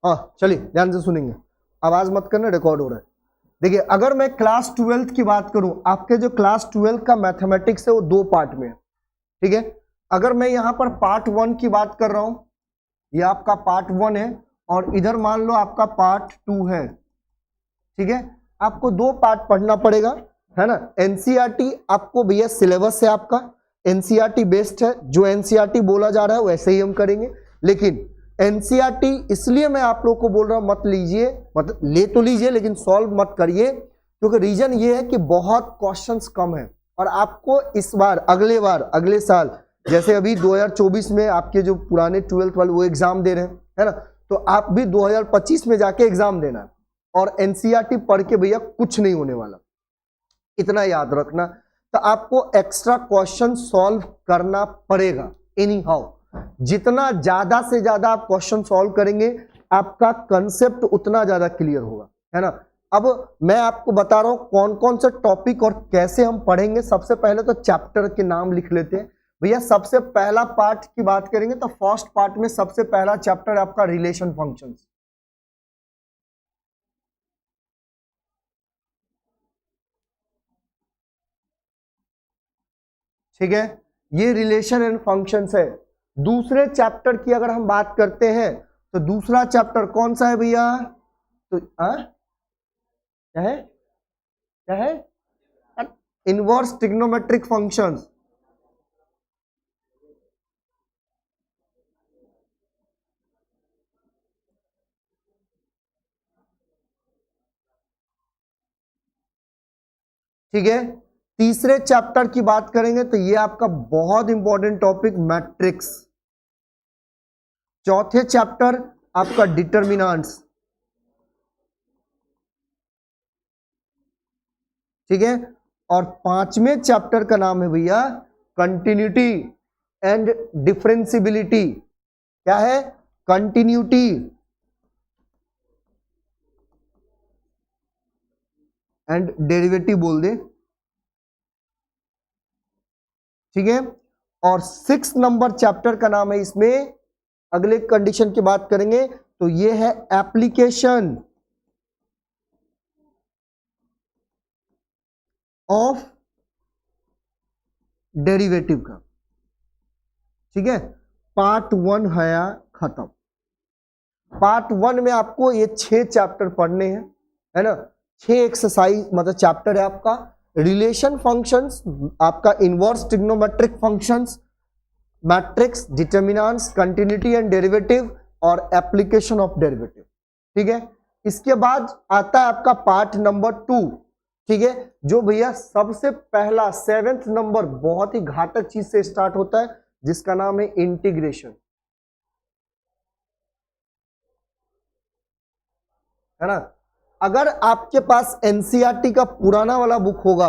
हाँ चलिए ध्यान से सुनेंगे, आवाज मत करना, रिकॉर्ड हो रहा है। देखिए अगर मैं क्लास 12th की बात करूं, आपके जो क्लास 12 का मैथमेटिक्स है वो 2 पार्ट में है, ठीक है। अगर मैं यहां पर पार्ट 1 की बात कर रहा हूं, ये आपका पार्ट 1 है और इधर मान लो आपका पार्ट 2 है, ठीक है। आपको 2 पार्ट पढ़ना पड़ेगा, है ना। एनसीईआरटी आपको भैया सिलेबस है आपका, एनसीईआरटी बेस्ड है, जो एनसीईआरटी बोला जा रहा है वैसे ही हम करेंगे। लेकिन एनसीईआरटी इसलिए मैं आप लोग को बोल रहा हूं मत लीजिए, मतलब ले तो लीजिए लेकिन सॉल्व मत करिए, क्योंकि रीजन ये है कि बहुत क्वेश्चंस कम है और आपको इस बार अगले साल जैसे अभी 2024 में आपके जो पुराने 12th वाले वो एग्जाम दे रहे हैं, है ना, तो आप भी 2025 में जाके एग्जाम देना है। और एनसीईआरटी पढ़ के भैया कुछ नहीं होने वाला, इतना याद रखना। तो आपको एक्स्ट्रा क्वेश्चन सॉल्व करना पड़ेगा एनी हाउ। जितना ज्यादा से ज्यादा आप क्वेश्चन सॉल्व करेंगे आपका कंसेप्ट उतना ज्यादा क्लियर होगा, है ना। अब मैं आपको बता रहा हूं कौन कौन से टॉपिक और कैसे हम पढ़ेंगे। सबसे पहले तो चैप्टर के नाम लिख लेते हैं भैया। सबसे पहला पार्ट की बात करेंगे तो फर्स्ट पार्ट में सबसे पहला चैप्टर आपका रिलेशन फंक्शंस, ठीक है, ये रिलेशन एंड फंक्शंस है। दूसरे चैप्टर की अगर हम बात करते हैं तो दूसरा चैप्टर कौन सा है भैया, तो क्या है, क्या है, इनवर्स ट्रिग्नोमेट्रिक फंक्शंस, ठीक है। तीसरे चैप्टर की बात करेंगे तो ये आपका बहुत इंपॉर्टेंट टॉपिक मैट्रिक्स। चौथे चैप्टर आपका डिटरमिनेंट्स, ठीक है। और पांचवें चैप्टर का नाम है भैया कंटिन्यूटी एंड डिफरेंशियबिलिटी। क्या है, कंटिन्यूटी एंड डेरिवेटिव बोल दे, ठीक है। और 6 नंबर चैप्टर का नाम है, इसमें अगले कंडीशन की बात करेंगे तो ये है एप्लीकेशन ऑफ डेरिवेटिव का, ठीक है। पार्ट 1 है खत्म। पार्ट 1 में आपको ये 6 चैप्टर पढ़ने हैं, है ना। 6 एक्सरसाइज मतलब चैप्टर है आपका। रिलेशन फंक्शंस, आपका inverse trigonometric functions, matrix, determinants, continuity and derivative और एप्लीकेशन ऑफ डेरिवेटिव, ठीक है। इसके बाद आता है आपका पार्ट नंबर 2, ठीक है, जो भैया सबसे पहला 7th नंबर बहुत ही घातक चीज से स्टार्ट होता है जिसका नाम है इंटीग्रेशन, है ना। अगर आपके पास एनसीईआरटी का पुराना वाला बुक होगा,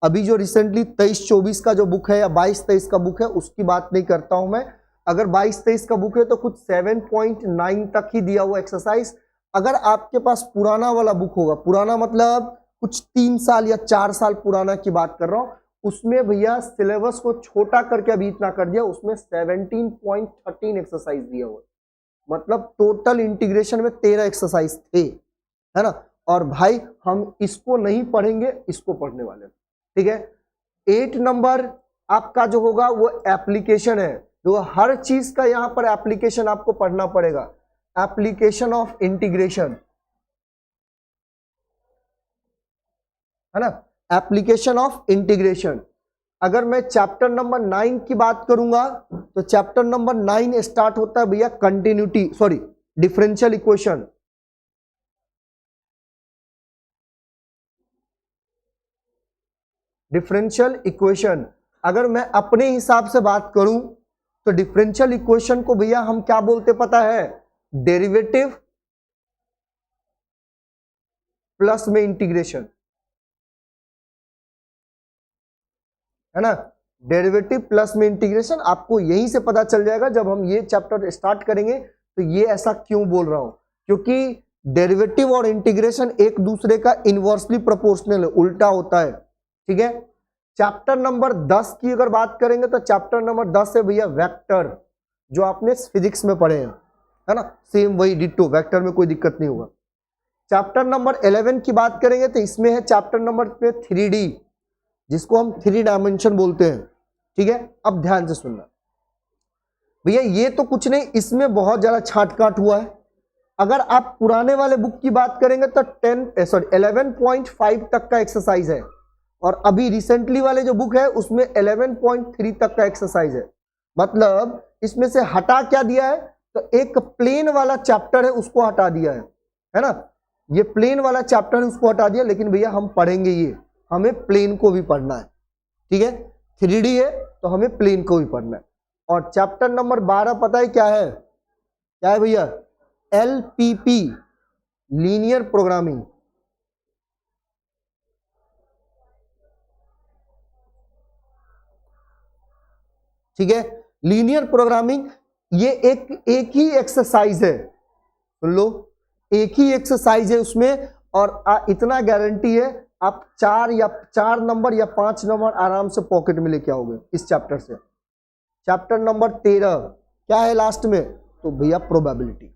अभी जो रिसेंटली 23-24 का जो बुक है या 22-23 का बुक है उसकी बात नहीं करता हूं मैं। अगर 22-23 का बुक है तो कुछ 7.9 तक ही दिया हुआ एक्सरसाइज। अगर आपके पास पुराना वाला बुक होगा, पुराना मतलब कुछ 3 साल या 4 साल पुराना की बात कर रहा हूं, उसमें भैया सिलेबस को छोटा करके अभी इतना कर दिया, उसमें 17.13 एक्सरसाइज दिया हुआ, मतलब टोटल इंटीग्रेशन में 13 एक्सरसाइज थे, है ना। और भाई हम इसको नहीं पढ़ेंगे, इसको पढ़ने वाले, ठीक है। 8 नंबर आपका जो होगा वो एप्लीकेशन है, जो हर चीज का यहां पर एप्लीकेशन आपको पढ़ना पड़ेगा, एप्लीकेशन ऑफ इंटीग्रेशन, है ना, एप्लीकेशन ऑफ इंटीग्रेशन। अगर मैं चैप्टर नंबर 9 की बात करूंगा तो चैप्टर नंबर 9 स्टार्ट होता है भैया continuity, sorry differential equation, differential equation. अगर मैं अपने हिसाब से बात करूं तो डिफरेंशियल इक्वेशन को भैया हम क्या बोलते पता है, डेरिवेटिव प्लस में इंटीग्रेशन, है ना। डेरिवेटिव प्लस में इंटीग्रेशन आपको यहीं से पता चल जाएगा जब हम ये चैप्टर स्टार्ट करेंगे। तो ये ऐसा क्यों बोल रहा हूं, क्योंकि डेरिवेटिव और इंटीग्रेशन एक दूसरे का इनवर्सली प्रोपोर्शनल है, उल्टा होता है, ठीक है। चैप्टर नंबर 10 की अगर बात करेंगे तो चैप्टर नंबर 10 है भैया वेक्टर, जो आपने फिजिक्स में पढ़े हैं, है ना, सेम वही डिट्टो, वेक्टर में कोई दिक्कत नहीं होगा। चैप्टर नंबर 11 की बात करेंगे तो इसमें है चैप्टर नंबर 3D, जिसको हम 3 डायमेंशन बोलते हैं। ठीक है, अब ध्यान से सुनना भैया, ये तो कुछ नहीं, इसमें बहुत ज्यादा छांट काट हुआ है। अगर आप पुराने वाले बुक की बात करेंगे तो 11.5 तक का एक्सरसाइज है, और अभी रिसेंटली वाले जो बुक है उसमें 11.3 तक का एक्सरसाइज है। मतलब इसमें से हटा क्या दिया है, तो एक प्लेन वाला चैप्टर है उसको हटा दिया है ना, ये प्लेन वाला चैप्टर है उसको हटा दिया। लेकिन भैया हम पढ़ेंगे ये, हमें प्लेन को भी पढ़ना है। ठीक है, 3D है तो हमें प्लेन को भी पढ़ना है। और चैप्टर नंबर 12 पता है क्या है, क्या है भैया, LPP, लीनियर प्रोग्रामिंग। ठीक है, लीनियर प्रोग्रामिंग, ये एक ही एक्सरसाइज है, सुन लो, एक ही एक्सरसाइज है उसमें, और इतना गारंटी है आप 4 नंबर या 5 नंबर आराम से पॉकेट में लेके आओगे इस चैप्टर से। चैप्टर नंबर 13 क्या है लास्ट में, तो भैया प्रोबेबिलिटी,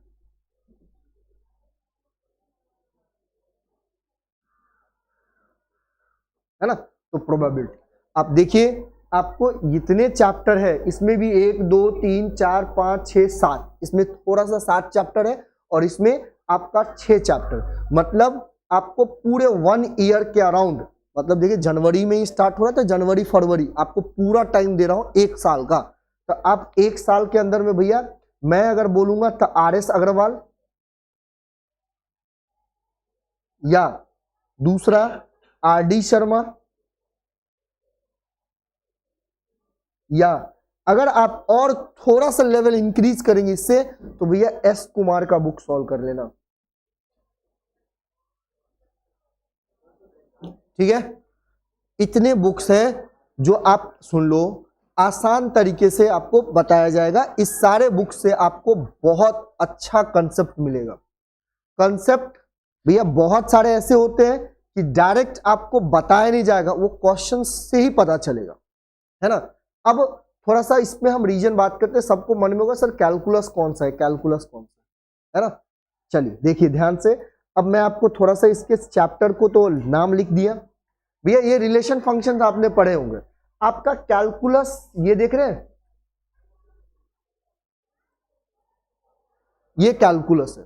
है ना, तो प्रोबेबिलिटी। आप देखिए, आपको इतने चैप्टर है, इसमें भी 1 2 3 4 5 6 7, इसमें थोड़ा सा 7 चैप्टर है, और इसमें आपका 6 चैप्टर। मतलब आपको पूरे 1 ईयर के अराउंड, मतलब देखिए जनवरी में ही स्टार्ट हो रहा था, जनवरी फरवरी, आपको पूरा टाइम दे रहा हूं 1 साल का। तो आप 1 साल के अंदर में भैया, मैं अगर बोलूंगा तो RS अग्रवाल, या दूसरा RD शर्मा, या अगर आप और थोड़ा सा लेवल इंक्रीज करेंगे इससे, तो भैया S कुमार का बुक सॉल्व कर लेना। ठीक है, इतने बुक्स हैं जो आप सुन लो, आसान तरीके से आपको बताया जाएगा। इस सारे बुक से आपको बहुत अच्छा कंसेप्ट मिलेगा। कंसेप्ट भैया बहुत सारे ऐसे होते हैं कि डायरेक्ट आपको बताया नहीं जाएगा, वो क्वेश्चन से ही पता चलेगा, है ना। अब थोड़ा सा इसमें हम रीजन बात करते हैं, सबको मन में होगा सर कैलकुलस कौन सा है, कैलकुलस कौन सा है ना। चलिए देखिए ध्यान से, अब मैं आपको थोड़ा सा इसके चैप्टर को तो नाम लिख दिया भैया, ये रिलेशन फंक्शन आपने पढ़े होंगे। आपका कैलकुलस ये देख रहे हैं, ये कैलकुलस है।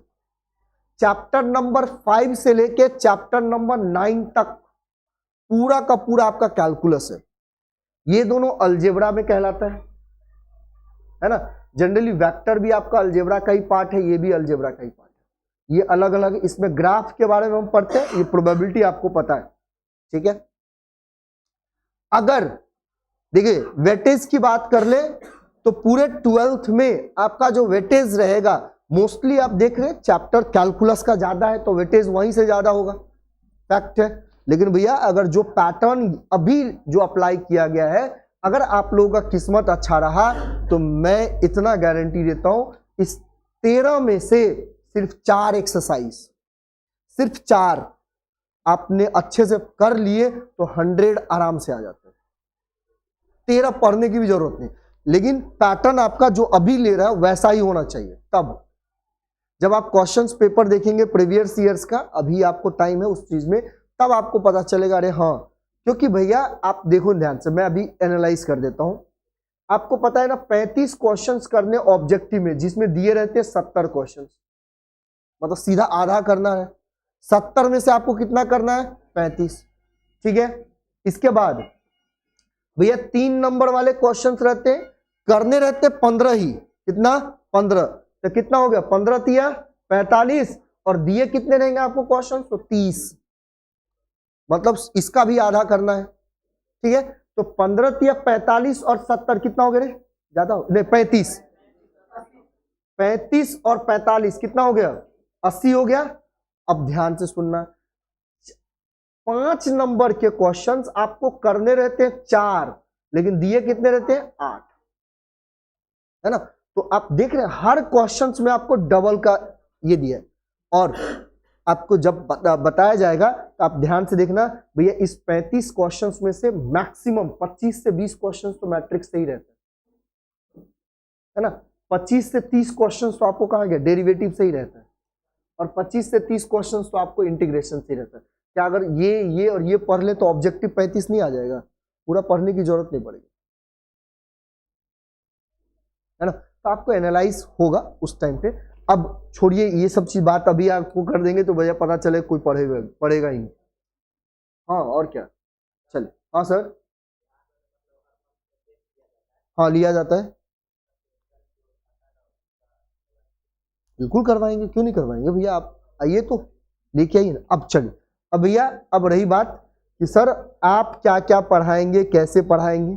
चैप्टर नंबर 5 से लेके चैप्टर नंबर 9 तक पूरा का पूरा आपका कैलकुलस है। ये दोनों अलजेब्रा में कहलाता है ना। जनरली वेक्टर भी आपका अलजेब्रा का ही पार्ट है, ये भी अलजेब्रा का ही पार्ट है। ये अलग अलग, इसमें ग्राफ के बारे में हम पढ़ते हैं, ये प्रोबेबिलिटी आपको पता है। ठीक है, अगर देखिए वेटेज की बात कर ले तो पूरे 12th में आपका जो वेटेज रहेगा, मोस्टली आप देख रहे हैं चैप्टर कैलकुलस का ज्यादा है, तो वेटेज वहीं से ज्यादा होगा, फैक्ट है। लेकिन भैया अगर जो पैटर्न अभी जो अप्लाई किया गया है, अगर आप लोगों का किस्मत अच्छा रहा, तो मैं इतना गारंटी देता हूं, इस 13 में से सिर्फ 4 एक्सरसाइज, सिर्फ 4 आपने अच्छे से कर लिए तो 100 आराम से आ जाते हैं। 13 पढ़ने की भी जरूरत नहीं, लेकिन पैटर्न आपका जो अभी ले रहा है वैसा ही होना चाहिए। तब जब आप क्वेश्चंस पेपर देखेंगे प्रीवियस ईयर्स का, अभी आपको टाइम है उस चीज में, तब आपको पता चलेगा अरे हाँ, क्योंकि भैया आप देखो ध्यान से, मैं अभी एनालाइज कर देता हूं। आपको पता है ना 35 क्वेश्चंस करने ऑब्जेक्टिव में, जिसमें दिए रहते हैं 70 क्वेश्चंस, मतलब सीधा आधा करना है। 70 में से आपको कितना करना है, 35। ठीक है, इसके बाद भैया 3 नंबर वाले क्वेश्चंस रहते हैं, करने रहते 15 ही, कितना 15, तो कितना हो गया 15 तिया 45, और दिए कितने रहेंगे आपको क्वेश्चन, तो 30, मतलब इसका भी आधा करना है। ठीक है, तो 15 तिया 45 और 70 कितना हो गया रे, ज्यादा हो नहीं 35, 35 और 45 कितना हो गया, 80 हो गया। अब ध्यान से सुनना, 5 नंबर के क्वेश्चंस आपको करने रहते हैं 4, लेकिन दिए कितने रहते हैं 8, है ना। तो आप देख रहे हैं हर क्वेश्चंस में आपको डबल का ये दिया है, और आपको जब बताया जाएगा तो आप ध्यान से देखना भैया, इस 35 क्वेश्चंस में से मैक्सिमम 25 से 20 क्वेश्चंस तो मैट्रिक्स से ही रहते हैं, है ना। 25 से 30 क्वेश्चन तो आपको कहाँ गया, डेरिवेटिव से ही रहता है, और 25 से 30 क्वेश्चन तो आपको इंटीग्रेशन से ही रहता है। क्या अगर ये और ये पढ़ ले तो ऑब्जेक्टिव 35 नहीं आ जाएगा, पूरा पढ़ने की जरूरत नहीं पड़ेगी, है ना। तो आपको एनालाइज होगा उस टाइम पे। अब छोड़िए ये सब चीज, बात अभी आपको कर देंगे तो भैया पता चले कोई पढ़ेगा ही नहीं। हाँ और क्या, चलिए। हाँ सर, हाँ लिया जाता है, बिल्कुल करवाएंगे, क्यों नहीं करवाएंगे भैया, आप आइए तो लेके आइए ना। अब चलिए, अब भैया अब रही बात कि सर आप क्या क्या पढ़ाएंगे, कैसे पढ़ाएंगे।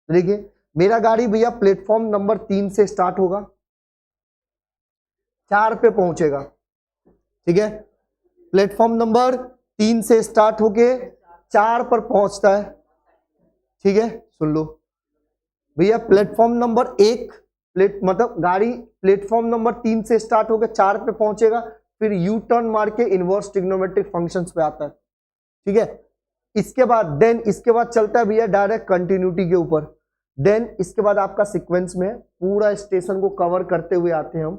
देखिए मेरा गाड़ी भैया प्लेटफॉर्म नंबर 3 से स्टार्ट होगा, 4 पे पहुंचेगा, ठीक है। प्लेटफॉर्म नंबर 3 से स्टार्ट होके 4 पर पहुंचता है, ठीक है। सुन लो भैया, प्लेटफॉर्म नंबर 1 मतलब गाड़ी प्लेटफॉर्म नंबर 3 से स्टार्ट होकर 4 पे पहुंचेगा, फिर यू टर्न मार के इनवर्स ट्रिग्नोमेट्रिक फंक्शंस पे आता है, ठीक है। इसके बाद चलता है भैया डायरेक्ट कंटिन्यूटी के ऊपर। देन इसके बाद आपका सीक्वेंस में पूरा स्टेशन को कवर करते हुए आते हैं हम।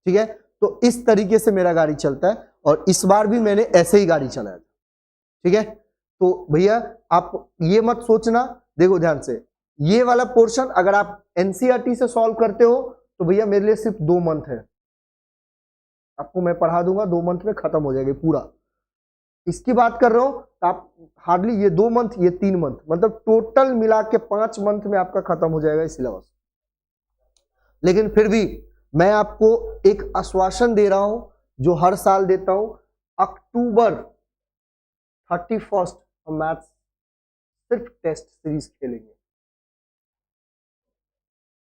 ठीक है, तो इस तरीके से मेरा गाड़ी चलता है, और इस बार भी मैंने ऐसे ही गाड़ी चलाया, ठीक है। तो भैया आप ये मत सोचना, देखो ध्यान से, ये वाला पोर्शन अगर आप एनसीईआरटी से सॉल्व करते हो तो भैया मेरे लिए सिर्फ 2 मंथ है, आपको मैं पढ़ा दूंगा, 2 मंथ में खत्म हो जाएगी पूरा। इसकी बात कर रहा हूं तो आप हार्डली ये 2 मंथ, ये 3 मंथ, मतलब टोटल मिला के 5 मंथ में आपका खत्म हो जाएगा सिलेबस। लेकिन फिर भी मैं आपको एक आश्वासन दे रहा हूं जो हर साल देता हूं, अक्टूबर 31 हम मैथ्स सिर्फ टेस्ट सीरीज खेलेंगे,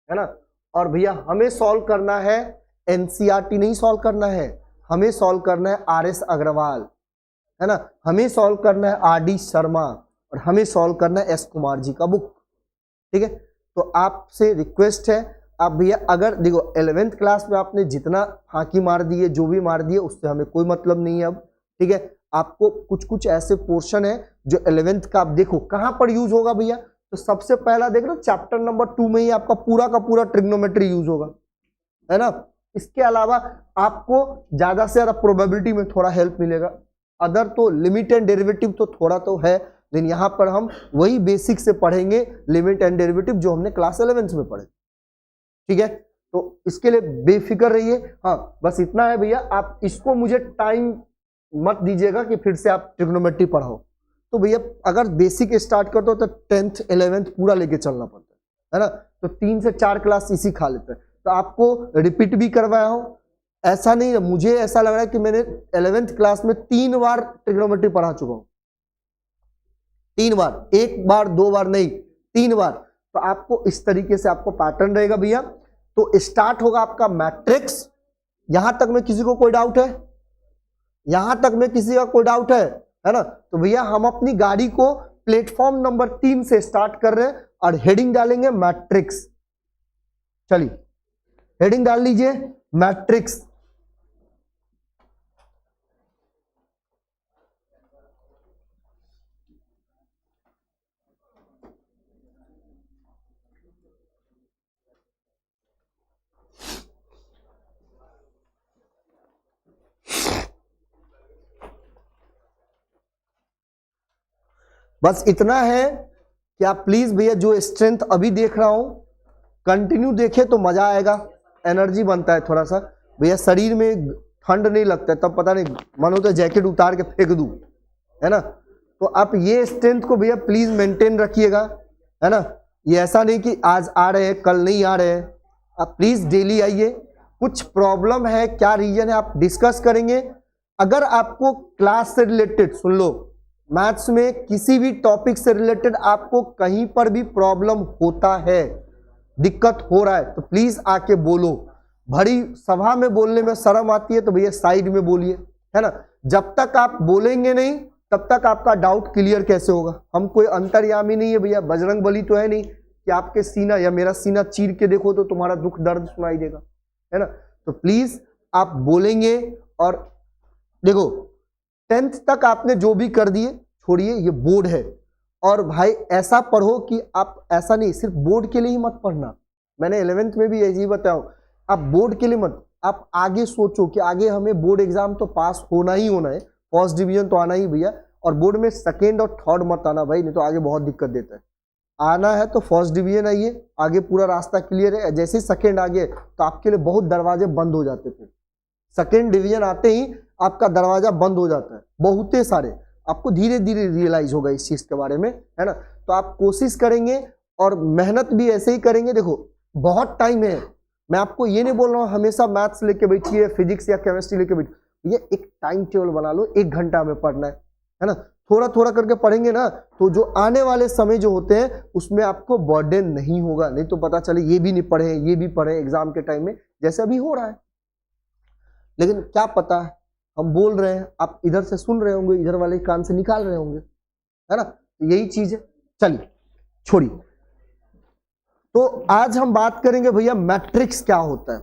है ना। और भैया हमें सॉल्व करना है, एनसीईआरटी नहीं सॉल्व करना है, हमें सॉल्व करना है आरएस अग्रवाल, है ना, हमें सॉल्व करना है आरडी शर्मा, और हमें सॉल्व करना है एस कुमार जी का बुक, ठीक है। तो आपसे रिक्वेस्ट है, आप भैया अगर देखो 11th क्लास में आपने जितना फांकी मार दिए, जो भी मार दिए, उससे हमें कोई मतलब नहीं है अब, ठीक है। आपको कुछ कुछ ऐसे पोर्शन है जो 11th का आप देखो कहां पर यूज होगा भैया। तो सबसे पहला देख लो चैप्टर नंबर 2 में ही आपका पूरा का पूरा ट्रिग्नोमेट्री यूज होगा, है ना। इसके अलावा आपको ज्यादा से ज्यादा प्रोबेबिलिटी में थोड़ा हेल्प मिलेगा, अदर तो लिमिट एंड डेरिवेटिव तो थोड़ा तो है, लेकिन यहां पर हम वही बेसिक से पढ़ेंगे, लिमिट एंड डेरिवेटिव जो हमने क्लास 11th में पढ़े, ठीक है। तो इसके लिए बेफिक्र रहिए। हाँ बस इतना है भैया, आप इसको मुझे टाइम मत दीजिएगा कि फिर से आप ट्रिग्नोमेट्री पढ़ाओ। तो भैया अगर बेसिक स्टार्ट कर दो तो 10th 11th पूरा लेके चलना पड़ता है ना। तो 3 से 4 क्लास इसी खा लेते हैं, तो आपको रिपीट भी करवाया हो ऐसा नहीं है। मुझे ऐसा लग रहा है कि मैंने 11th क्लास में 3 बार ट्रिग्नोमेट्री पढ़ा चुका हूं, 3 बार, 1 बार 2 बार नहीं, 3 बार। तो आपको इस तरीके से आपको पैटर्न रहेगा भैया। तो स्टार्ट होगा आपका मैट्रिक्स। यहां तक में किसी को कोई डाउट है, यहां तक में किसी का कोई डाउट है ना। तो भैया हम अपनी गाड़ी को प्लेटफॉर्म नंबर 3 से स्टार्ट कर रहे हैं और हेडिंग डालेंगे मैट्रिक्स। चलिए हेडिंग डाल लीजिए मैट्रिक्स। बस इतना है कि आप प्लीज भैया जो स्ट्रेंथ अभी देख रहा हूं कंटिन्यू देखे तो मजा आएगा, एनर्जी बनता है थोड़ा सा भैया, शरीर में ठंड नहीं लगता है, तब पता नहीं मन होता है जैकेट उतार के फेंक दूं, है ना। तो आप ये स्ट्रेंथ को भैया प्लीज मेंटेन रखिएगा, है ना। ये ऐसा नहीं कि आज आ रहे हैं कल नहीं आ रहे हैं, आप प्लीज डेली आइए। कुछ प्रॉब्लम है, क्या रीजन है, आप डिस्कस करेंगे। अगर आपको क्लास से रिलेटेड, सुन लो, मैथ्स में किसी भी टॉपिक से रिलेटेड आपको कहीं पर भी प्रॉब्लम होता है, दिक्कत हो रहा है, तो प्लीज आके बोलो। भरी सभा में बोलने में शर्म आती है तो भैया साइड में बोलिए, है ना। जब तक आप बोलेंगे नहीं तब तक आपका डाउट क्लियर कैसे होगा। हम कोई अंतर्यामी नहीं है भैया, बजरंग बली तो है नहीं कि आपके सीना या मेरा सीना चीर के देखो तो तुम्हारा दुख दर्द सुनाई देगा, है ना। तो प्लीज आप बोलेंगे और देखो 10th तक आपने जो भी कर दिए छोड़िए, ये बोर्ड है। और भाई ऐसा पढ़ो कि आप ऐसा नहीं सिर्फ बोर्ड के लिए ही मत पढ़ना, मैंने 11th में भी यही बताया, आप बोर्ड के लिए मत, आप आगे सोचो कि आगे हमें बोर्ड एग्जाम तो पास होना ही होना है, फर्स्ट डिवीजन तो आना ही भैया, और बोर्ड में सेकेंड और थर्ड मत आना भाई, नहीं तो आगे बहुत दिक्कत देता है। आना है तो फर्स्ट डिवीजन आइए, आगे पूरा रास्ता क्लियर है। जैसे ही सेकेंड आ गए तो आपके लिए बहुत दरवाजे बंद हो जाते थे, सेकेंड डिवीजन आते ही आपका दरवाजा बंद हो जाता है, बहुते सारे, आपको धीरे धीरे रियलाइज होगा इस चीज के बारे में, है ना। तो आप कोशिश करेंगे और मेहनत भी ऐसे ही करेंगे। देखो बहुत टाइम है, मैं आपको ये नहीं बोल रहा हूँ हमेशा मैथ्स लेके बैठिए, फिजिक्स या केमिस्ट्री लेके बैठिए, ये एक टाइम टेबल बना लो, 1 घंटा में पढ़ना है ना। थोड़ा थोड़ा करके पढ़ेंगे ना तो जो आने वाले समय जो होते हैं उसमें आपको बर्डन नहीं होगा, नहीं तो पता चले ये भी नहीं पढ़े ये भी पढ़े एग्जाम के टाइम में, जैसे अभी हो रहा है। लेकिन क्या पता है, हम बोल रहे हैं, आप इधर से सुन रहे होंगे, इधर वाले कान से निकाल रहे होंगे, है ना, तो यही चीज है। चलिए छोड़िए, तो आज हम बात करेंगे भैया मैट्रिक्स क्या होता है,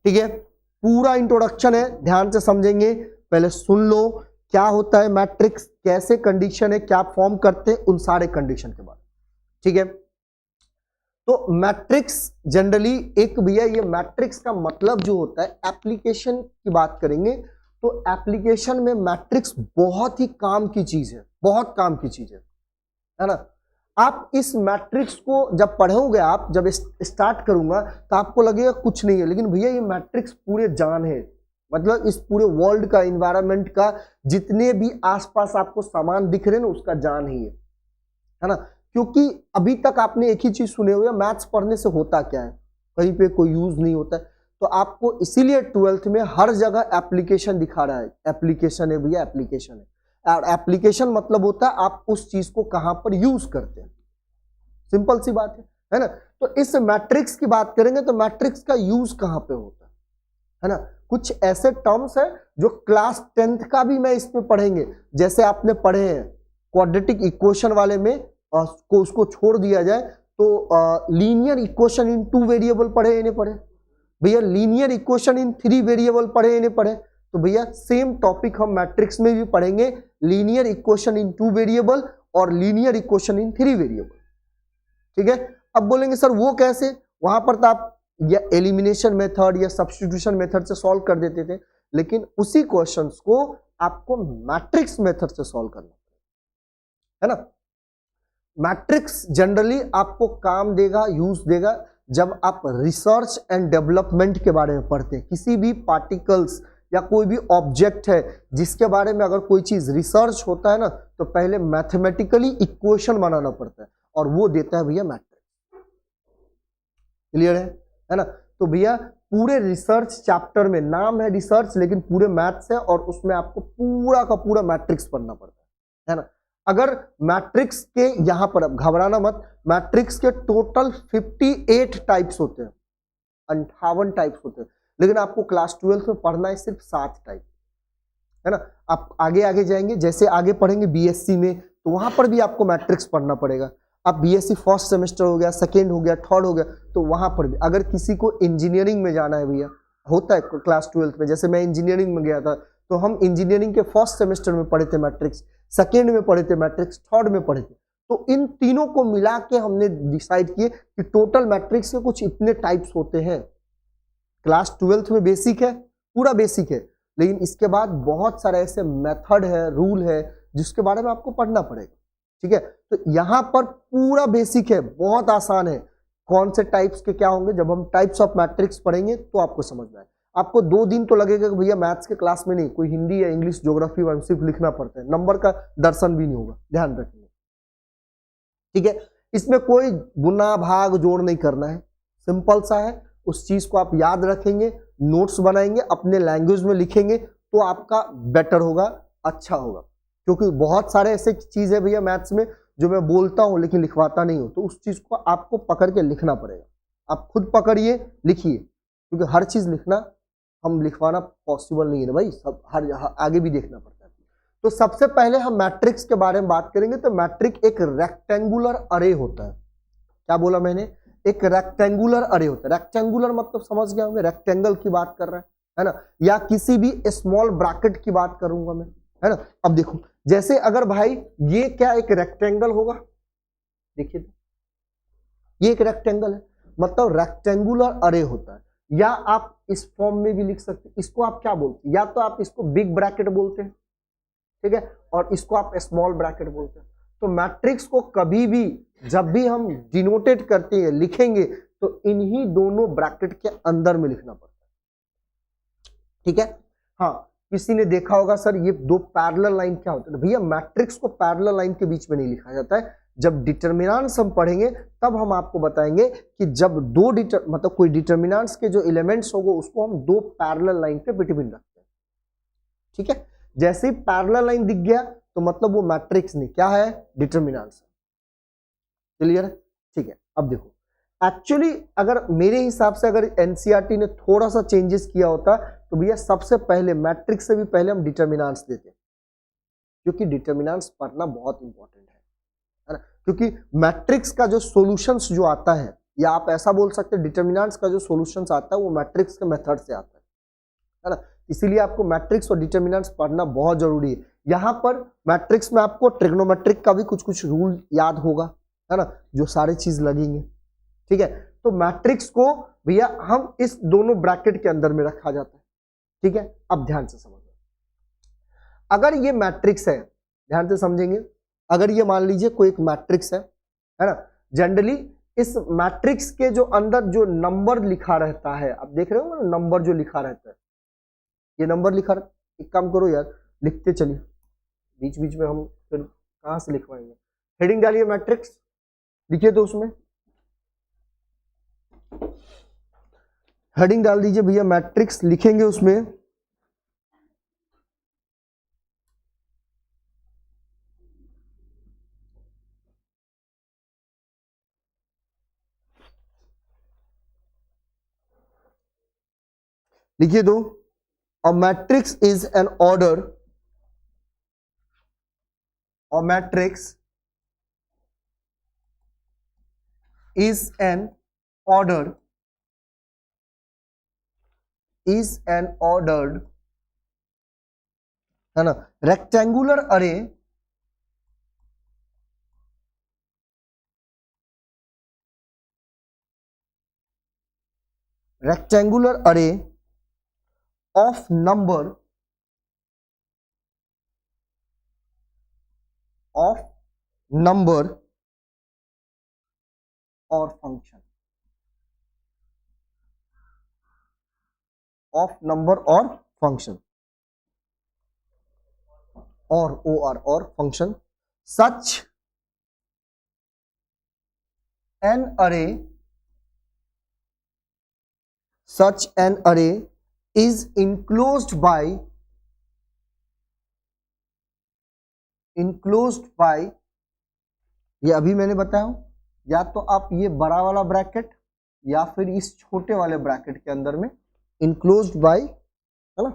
ठीक है। पूरा इंट्रोडक्शन है, ध्यान से समझेंगे, पहले सुन लो क्या होता है मैट्रिक्स, कैसे कंडीशन है, क्या फॉर्म करते हैं, उन सारे कंडीशन के बाद, ठीक है। तो मैट्रिक्स जनरली एक भैया, ये मैट्रिक्स का मतलब जो होता है, एप्लीकेशन की बात करेंगे तो एप्लीकेशन में मैट्रिक्स बहुत ही काम की चीज है, बहुत काम की चीज है ना। आप इस मैट्रिक्स को जब पढ़ोगे, आप जब स्टार्ट करूंगा तो आपको लगेगा कुछ नहीं है, लेकिन भैया ये मैट्रिक्स पूरे जान है, मतलब इस पूरे वर्ल्ड का, इन्वायरमेंट का, जितने भी आसपास आपको सामान दिख रहे हैं ना, उसका जान ही है ना। क्योंकि अभी तक आपने एक ही चीज सुने हुए, मैथ्स पढ़ने से होता क्या है, कहीं पे कोई यूज नहीं होता है, तो आपको इसीलिए 12th में हर जगह एप्लीकेशन दिखा रहा है, एप्लीकेशन है भैया, एप्लीकेशन है। और एप्लीकेशन मतलब होता है आप उस चीज को कहां पर यूज करते हैं, सिंपल सी बात है ना। तो इस मैट्रिक्स की बात करेंगे तो मैट्रिक्स का यूज कहां पे होता है ना। कुछ ऐसे टर्म्स है जो क्लास 10th का भी मैं इसमें पढ़ेंगे, जैसे आपने पढ़े हैं क्वाड्रेटिक इक्वेशन वाले में, उसको छोड़ दिया जाए तो लीनियर इक्वेशन इन 2 वेरिएबल पढ़े या नहीं पढ़े भैया, लीनियर इक्वेशन इन 3 वेरिएबल पढ़े या नहीं पढ़े। तो भैया सेम टॉपिक हम मैट्रिक्स में भी पढ़ेंगे, लीनियर इक्वेशन इन 2 वेरिएबल और लीनियर इक्वेशन इन 3 वेरिएबल, ठीक है। अब बोलेंगे सर वो कैसे, वहां पर तो आप या एलिमिनेशन मेथड या सब्स्टिट्यूशन मेथड से सॉल्व कर देते थे, लेकिन उसी क्वेश्चंस को आपको मैट्रिक्स मेथड से सॉल्व करना है ना। मैट्रिक्स जनरली आपको काम देगा, यूज देगा जब आप रिसर्च एंड डेवलपमेंट के बारे में पढ़ते हैं, किसी भी पार्टिकल्स या कोई भी ऑब्जेक्ट है जिसके बारे में अगर कोई चीज रिसर्च होता है ना, तो पहले मैथमेटिकली इक्वेशन बनाना पड़ता है, और वो देता है भैया मैट्रिक्स, क्लियर है ना। तो भैया पूरे रिसर्च चैप्टर में, नाम है रिसर्च लेकिन पूरे मैथ्स है, और उसमें आपको पूरा का पूरा मैट्रिक्स पढ़ना पड़ता है ना। अगर मैट्रिक्स के यहां पर, अब घबराना मत, मैट्रिक्स के टोटल 58 टाइप्स होते हैं, 58 टाइप्स होते हैं, लेकिन आपको क्लास 12 में पढ़ना है सिर्फ 7 टाइप, है ना। आप आगे आगे जाएंगे, जैसे आगे पढ़ेंगे बीएससी में, तो वहां पर भी आपको मैट्रिक्स पढ़ना पड़ेगा। अब बीएससी फर्स्ट सेमेस्टर हो गया, सेकेंड हो गया, थर्ड हो गया, तो वहां पर भी अगर किसी को इंजीनियरिंग में जाना है भैया, होता है क्लास 12 में, जैसे मैं इंजीनियरिंग में गया था तो हम इंजीनियरिंग के फर्स्ट सेमेस्टर में पढ़े थे मैट्रिक्स, सेकेंड में पढ़े थे मैट्रिक्स, थर्ड में पढ़े थे। तो इन तीनों को मिला के हमने डिसाइड किए कि टोटल मैट्रिक्स के कुछ इतने टाइप्स होते हैं। क्लास 12 में बेसिक है, पूरा बेसिक है, लेकिन इसके बाद बहुत सारे ऐसे मेथड है, रूल है, जिसके बारे में आपको पढ़ना पड़ेगा, ठीक है। तो यहां पर पूरा बेसिक है, बहुत आसान है, कौन से टाइप्स के क्या होंगे, जब हम टाइप्स ऑफ मैट्रिक्स पढ़ेंगे तो आपको समझ में आए। आपको 2 दिन तो लगेगा कि भैया मैथ्स के क्लास में नहीं, कोई हिंदी या इंग्लिश ज्योग्राफी सिर्फ लिखना पड़ता है, नंबर का दर्शन भी नहीं होगा, ध्यान रखिए, ठीक है। इसमें कोई गुना भाग जोड़ नहीं करना है, सिंपल सा है, उस चीज को आप याद रखेंगे, नोट्स बनाएंगे, अपने लैंग्वेज में लिखेंगे तो आपका बेटर होगा, अच्छा होगा। क्योंकि बहुत सारे ऐसे चीज है भैया मैथ्स में जो मैं बोलता हूं लेकिन लिखवाता नहीं हूं, तो उस चीज को आपको पकड़ के लिखना पड़ेगा, आप खुद पकड़िए लिखिए, क्योंकि हर चीज लिखना, हम लिखवाना पॉसिबल नहीं है ना भाई, सब हर आगे भी देखना पड़ता है। तो सबसे पहले हम मैट्रिक्स के बारे में बात करेंगे। तो मैट्रिक एक रेक्टेंगुलर अरे होता है, क्या बोला मैंने, एक रेक्टेंगुलर अरे होता है। रेक्टेंगुलर मतलब समझ गए होंगे, रेक्टेंगल की बात कर रहा है ना, या किसी भी स्मॉल ब्रैकेट की बात करूंगा मैं, है ना। अब देखो, जैसे अगर भाई ये क्या एक रेक्टेंगल होगा, देखिए तो ये एक रेक्टेंगल है, मतलब रेक्टेंगुलर अरे होता है, या आप इस फॉर्म में भी लिख सकते हैं, इसको आप क्या बोलते हैं, या तो आप इसको बिग ब्रैकेट बोलते हैं, ठीक है, और इसको आप स्मॉल ब्रैकेट बोलते हैं। तो मैट्रिक्स को कभी भी जब भी हम डिनोटेट करते हैं, लिखेंगे, तो इन्हीं दोनों ब्रैकेट के अंदर में लिखना पड़ता है, ठीक है। हाँ, किसी ने देखा होगा सर ये दो पैरेलल लाइन क्या होता है, भैया मैट्रिक्स को पैरेलल लाइन के बीच में नहीं लिखा जाता है। जब डिटर्मिनेंट्स हम पढ़ेंगे तब हम आपको बताएंगे कि जब दो मतलब कोई डिटर्मिनेंट्स के जो एलिमेंट्स होंगे उसको हम दो पैरेलल लाइन के बिटवीन रखते हैं, ठीक है। जैसे ही पैरेलल लाइन दिख गया तो मतलब वो मैट्रिक्स नहीं, क्या है, डिटर्मिनेंट्स। क्लियर है, ठीक है। अब देखो, एक्चुअली अगर मेरे हिसाब से अगर एनसीईआरटी ने थोड़ा सा चेंजेस किया होता तो भैया सबसे पहले मैट्रिक्स से भी पहले हम डिटर्मिनेंट्स देते, क्योंकि डिटर्मिनेंट्स पढ़ना बहुत इंपॉर्टेंट है ना, क्योंकि मैट्रिक्स का जो सॉल्यूशंस जो आता है, या आप ऐसा बोल सकते हैं डिटर्मिनेंट्स का जो सॉल्यूशंस आता है वो मैट्रिक्स के मेथड से आता है ना। इसीलिए आपको मैट्रिक्स और डिटर्मिनेंट्स पढ़ना बहुत जरूरी है। यहां पर मैट्रिक्स में आपको ट्रिग्नोमेट्रिक का भी कुछ कुछ रूल याद होगा, है ना, जो सारी चीज लगेंगे, ठीक है। तो मैट्रिक्स को भैया हम इस दोनों ब्रैकेट के अंदर में रखा जाता है, ठीक है। अब ध्यान से समझो, अगर ये मैट्रिक्स है, ध्यान से समझेंगे, अगर ये मान लीजिए कोई एक मैट्रिक्स है ना, जनरली इस मैट्रिक्स के जो अंदर जो नंबर लिखा रहता है, आप देख रहे हो ना नंबर जो लिखा रहता है, ये नंबर लिखा रहता है। एक काम करो यार, लिखते चलिए, बीच बीच में हम फिर कहां से लिखवाएंगे। हेडिंग डालिए मैट्रिक्स, लिखिए तो उसमें हेडिंग डाल दीजिए भैया मैट्रिक्स, लिखेंगे उसमें लिखिए दो, a matrix is an order, a matrix is an order, is an ordered, है ना, rectangular array, rectangular array of number of number or function, of number or function, or function, such an array, such an array is enclosed by ये अभी मैंने बताया हूं, या तो आप ये बड़ा वाला ब्रैकेट या फिर इस छोटे वाले ब्रैकेट के अंदर में इनक्लोज्ड बाय, है ना,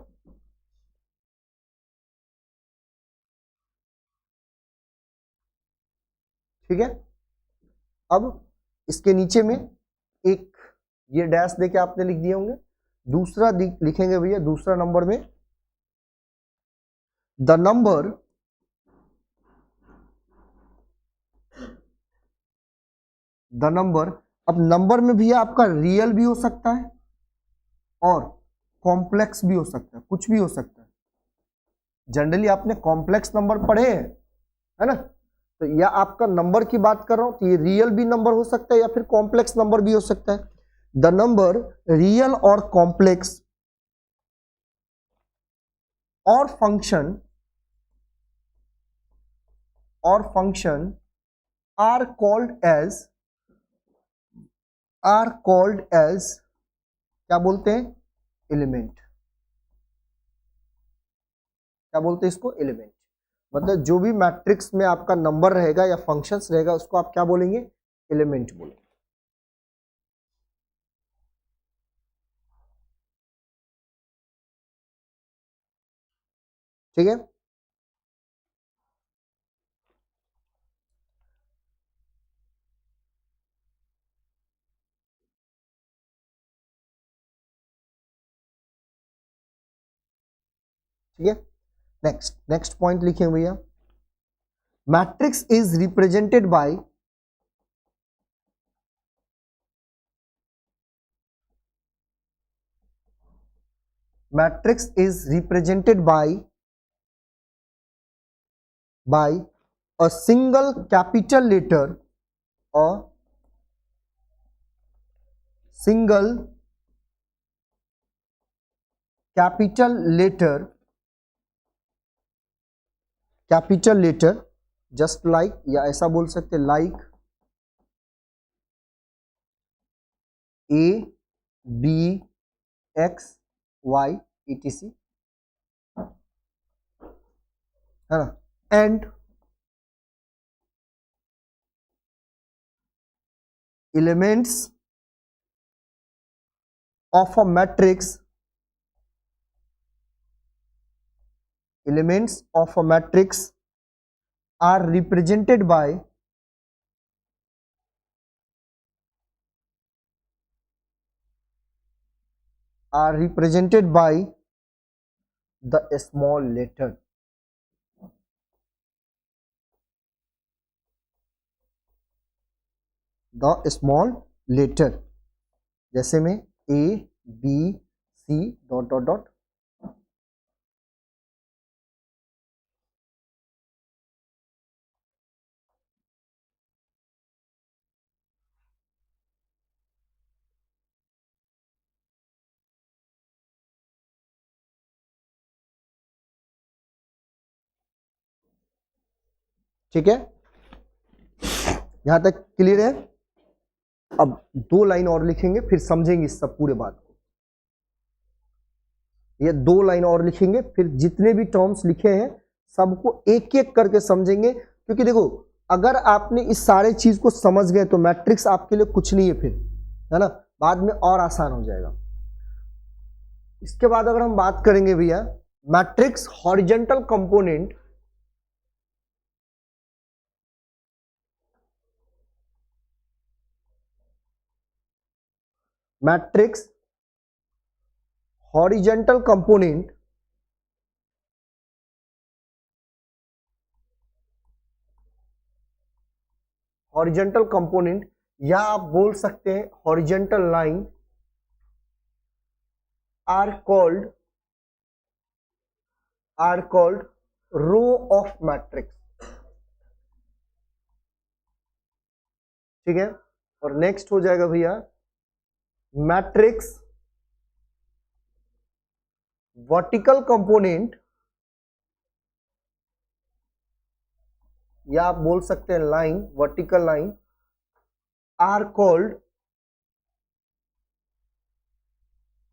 ठीक है। अब इसके नीचे में एक ये डैश देके आपने लिख दिए होंगे, दूसरा लिखेंगे भैया दूसरा नंबर में द नंबर अब नंबर में भैया आपका रियल भी हो सकता है और कॉम्प्लेक्स भी हो सकता है, कुछ भी हो सकता है। जनरली आपने कॉम्प्लेक्स नंबर पढ़े हैं, है ना, तो या आपका नंबर की बात कर रहा हूं तो ये रियल भी नंबर हो सकता है या फिर कॉम्प्लेक्स नंबर भी हो सकता है। द नंबर रियल और कॉम्प्लेक्स और फंक्शन आर कॉल्ड एज क्या बोलते हैं, एलिमेंट। क्या बोलते हैं इसको, एलिमेंट। मतलब जो भी मैट्रिक्स में आपका नंबर रहेगा या फंक्शंस रहेगा उसको आप क्या बोलेंगे, एलिमेंट बोलेंगे, ठीक है। ठीक है। नेक्स्ट पॉइंट लिखें भैया, matrix is represented by matrix is represented by a single capital letter, a single capital letter just like, या ऐसा बोल सकते like A B X Y etc, है ना, and elements of a matrix are represented by the small letter. The small letter, जैसे में A B C dot dot dot, ठीक है, यहां तक क्लियर है। अब 2 लाइन और लिखेंगे, फिर समझेंगे इस सब पूरे बात को। ये 2 लाइन और लिखेंगे, फिर जितने भी टर्म्स लिखे हैं सबको एक एक करके समझेंगे, क्योंकि देखो अगर आपने इस सारे चीज को समझ गए तो मैट्रिक्स आपके लिए कुछ नहीं है फिर, है ना, बाद में और आसान हो जाएगा। इसके बाद अगर हम बात करेंगे भैया matrix horizontal component, matrix horizontal component या आप बोल सकते हैं horizontal line are called row of matrix, ठीक है। और नेक्स्ट हो जाएगा भैया मैट्रिक्स वर्टिकल कंपोनेंट, या आप बोल सकते हैं line, vertical line are called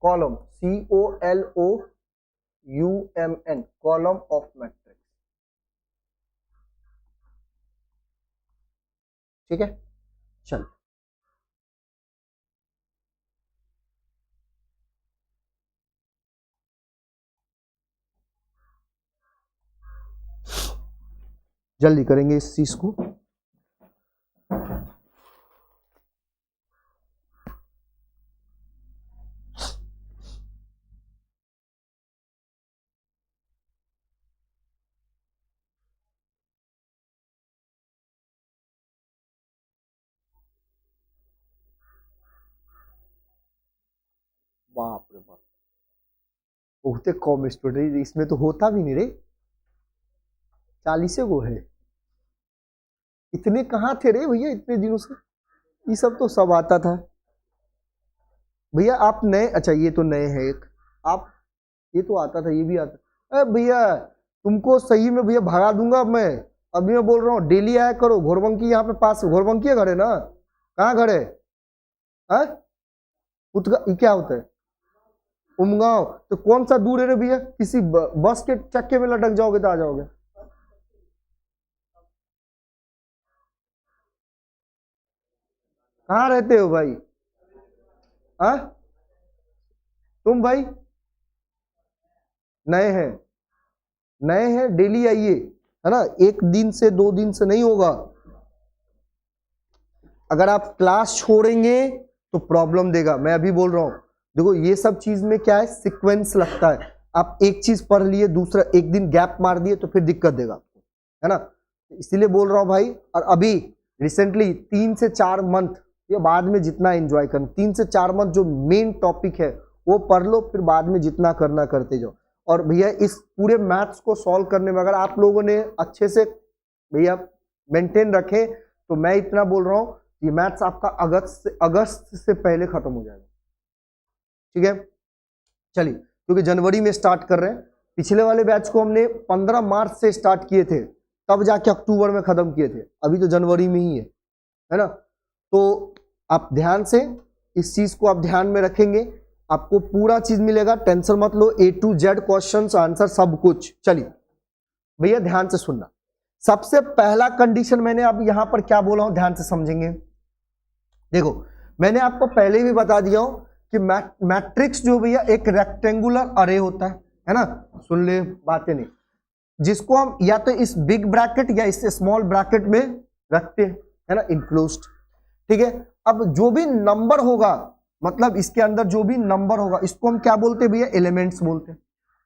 column, COLOUMN, column of matrix, ठीक है। चल जल्दी करेंगे इस चीज को। बाप रे बाप, बहुते कम स्टूडेंट, इसमें तो होता भी नहीं रे, 40 गो है। इतने कहाँ थे रे भैया इतने दिनों से, ये सब तो सब आता था भैया। आप नए, अच्छा ये तो नए हैं एक, आप ये तो आता था, ये भी आता। अरे भैया तुमको सही में भैया भगा दूंगा मैं, अभी मैं बोल रहा हूँ डेली आया करो। घोरबंकी यहाँ पे पास, घोरबंकी घर है ना, कहाँ घर है? ये क्या होता है? उमगांव। तो कौन सा दूर है रे भैया, किसी बस के चक्के में लटक जाओगे तो आ जाओगे। कहाँ रहते हो भाई? हाँ तुम भाई नए हैं, डेली आइए, है ना, 1 दिन से 2 दिन से नहीं होगा। अगर आप क्लास छोड़ेंगे तो प्रॉब्लम देगा, मैं अभी बोल रहा हूं। देखो ये सब चीज में क्या है, सीक्वेंस लगता है। आप एक चीज पढ़ लिए, दूसरा एक दिन गैप मार दिए तो फिर दिक्कत देगा आपको, है ना। इसीलिए बोल रहा हूं भाई। और अभी रिसेंटली 3 से 4 मंथ, ये बाद में जितना एंजॉय करना, 3 से 4 मंथ जो मेन टॉपिक है वो पढ़ लो, फिर बाद में जितना करना करते जाओ। और भैया इस पूरे मैथ्स को सॉल्व करने में अगर आप लोगों ने अच्छे से भैया मेंटेन रखे, तो मैं इतना बोल रहा हूं, ये मैथ्स आपका अगस्त से पहले खत्म हो जाएगा, ठीक है। चलिए, क्योंकि जनवरी में स्टार्ट कर रहे हैं, पिछले वाले बैच को हमने 15 मार्च से स्टार्ट किए थे, तब जाके अक्टूबर में खत्म किए थे, अभी तो जनवरी में ही है ना। तो आप ध्यान से इस चीज को आप ध्यान में रखेंगे, आपको पूरा चीज मिलेगा, टेंशन मत लो, A to Z questions answer सब कुछ। चलिए भैया ध्यान से सुनना, सबसे पहला कंडीशन मैंने अब यहां पर क्या बोला हूं, ध्यान से समझेंगे। देखो मैंने आपको पहले भी बता दिया हूं कि मैट्रिक्स जो भैया एक रेक्टेंगुलर अरे होता है ना, सुन ले बातें नहीं, जिसको हम या तो इस बिग ब्रैकेट या इस स्मॉल ब्रैकेट में रखते हैं, है ना, इनक्लोज्ड, ठीक है। अब जो भी नंबर होगा, मतलब इसके अंदर जो भी नंबर होगा, इसको हम क्या बोलते हैं भैया, एलिमेंट्स बोलते हैं।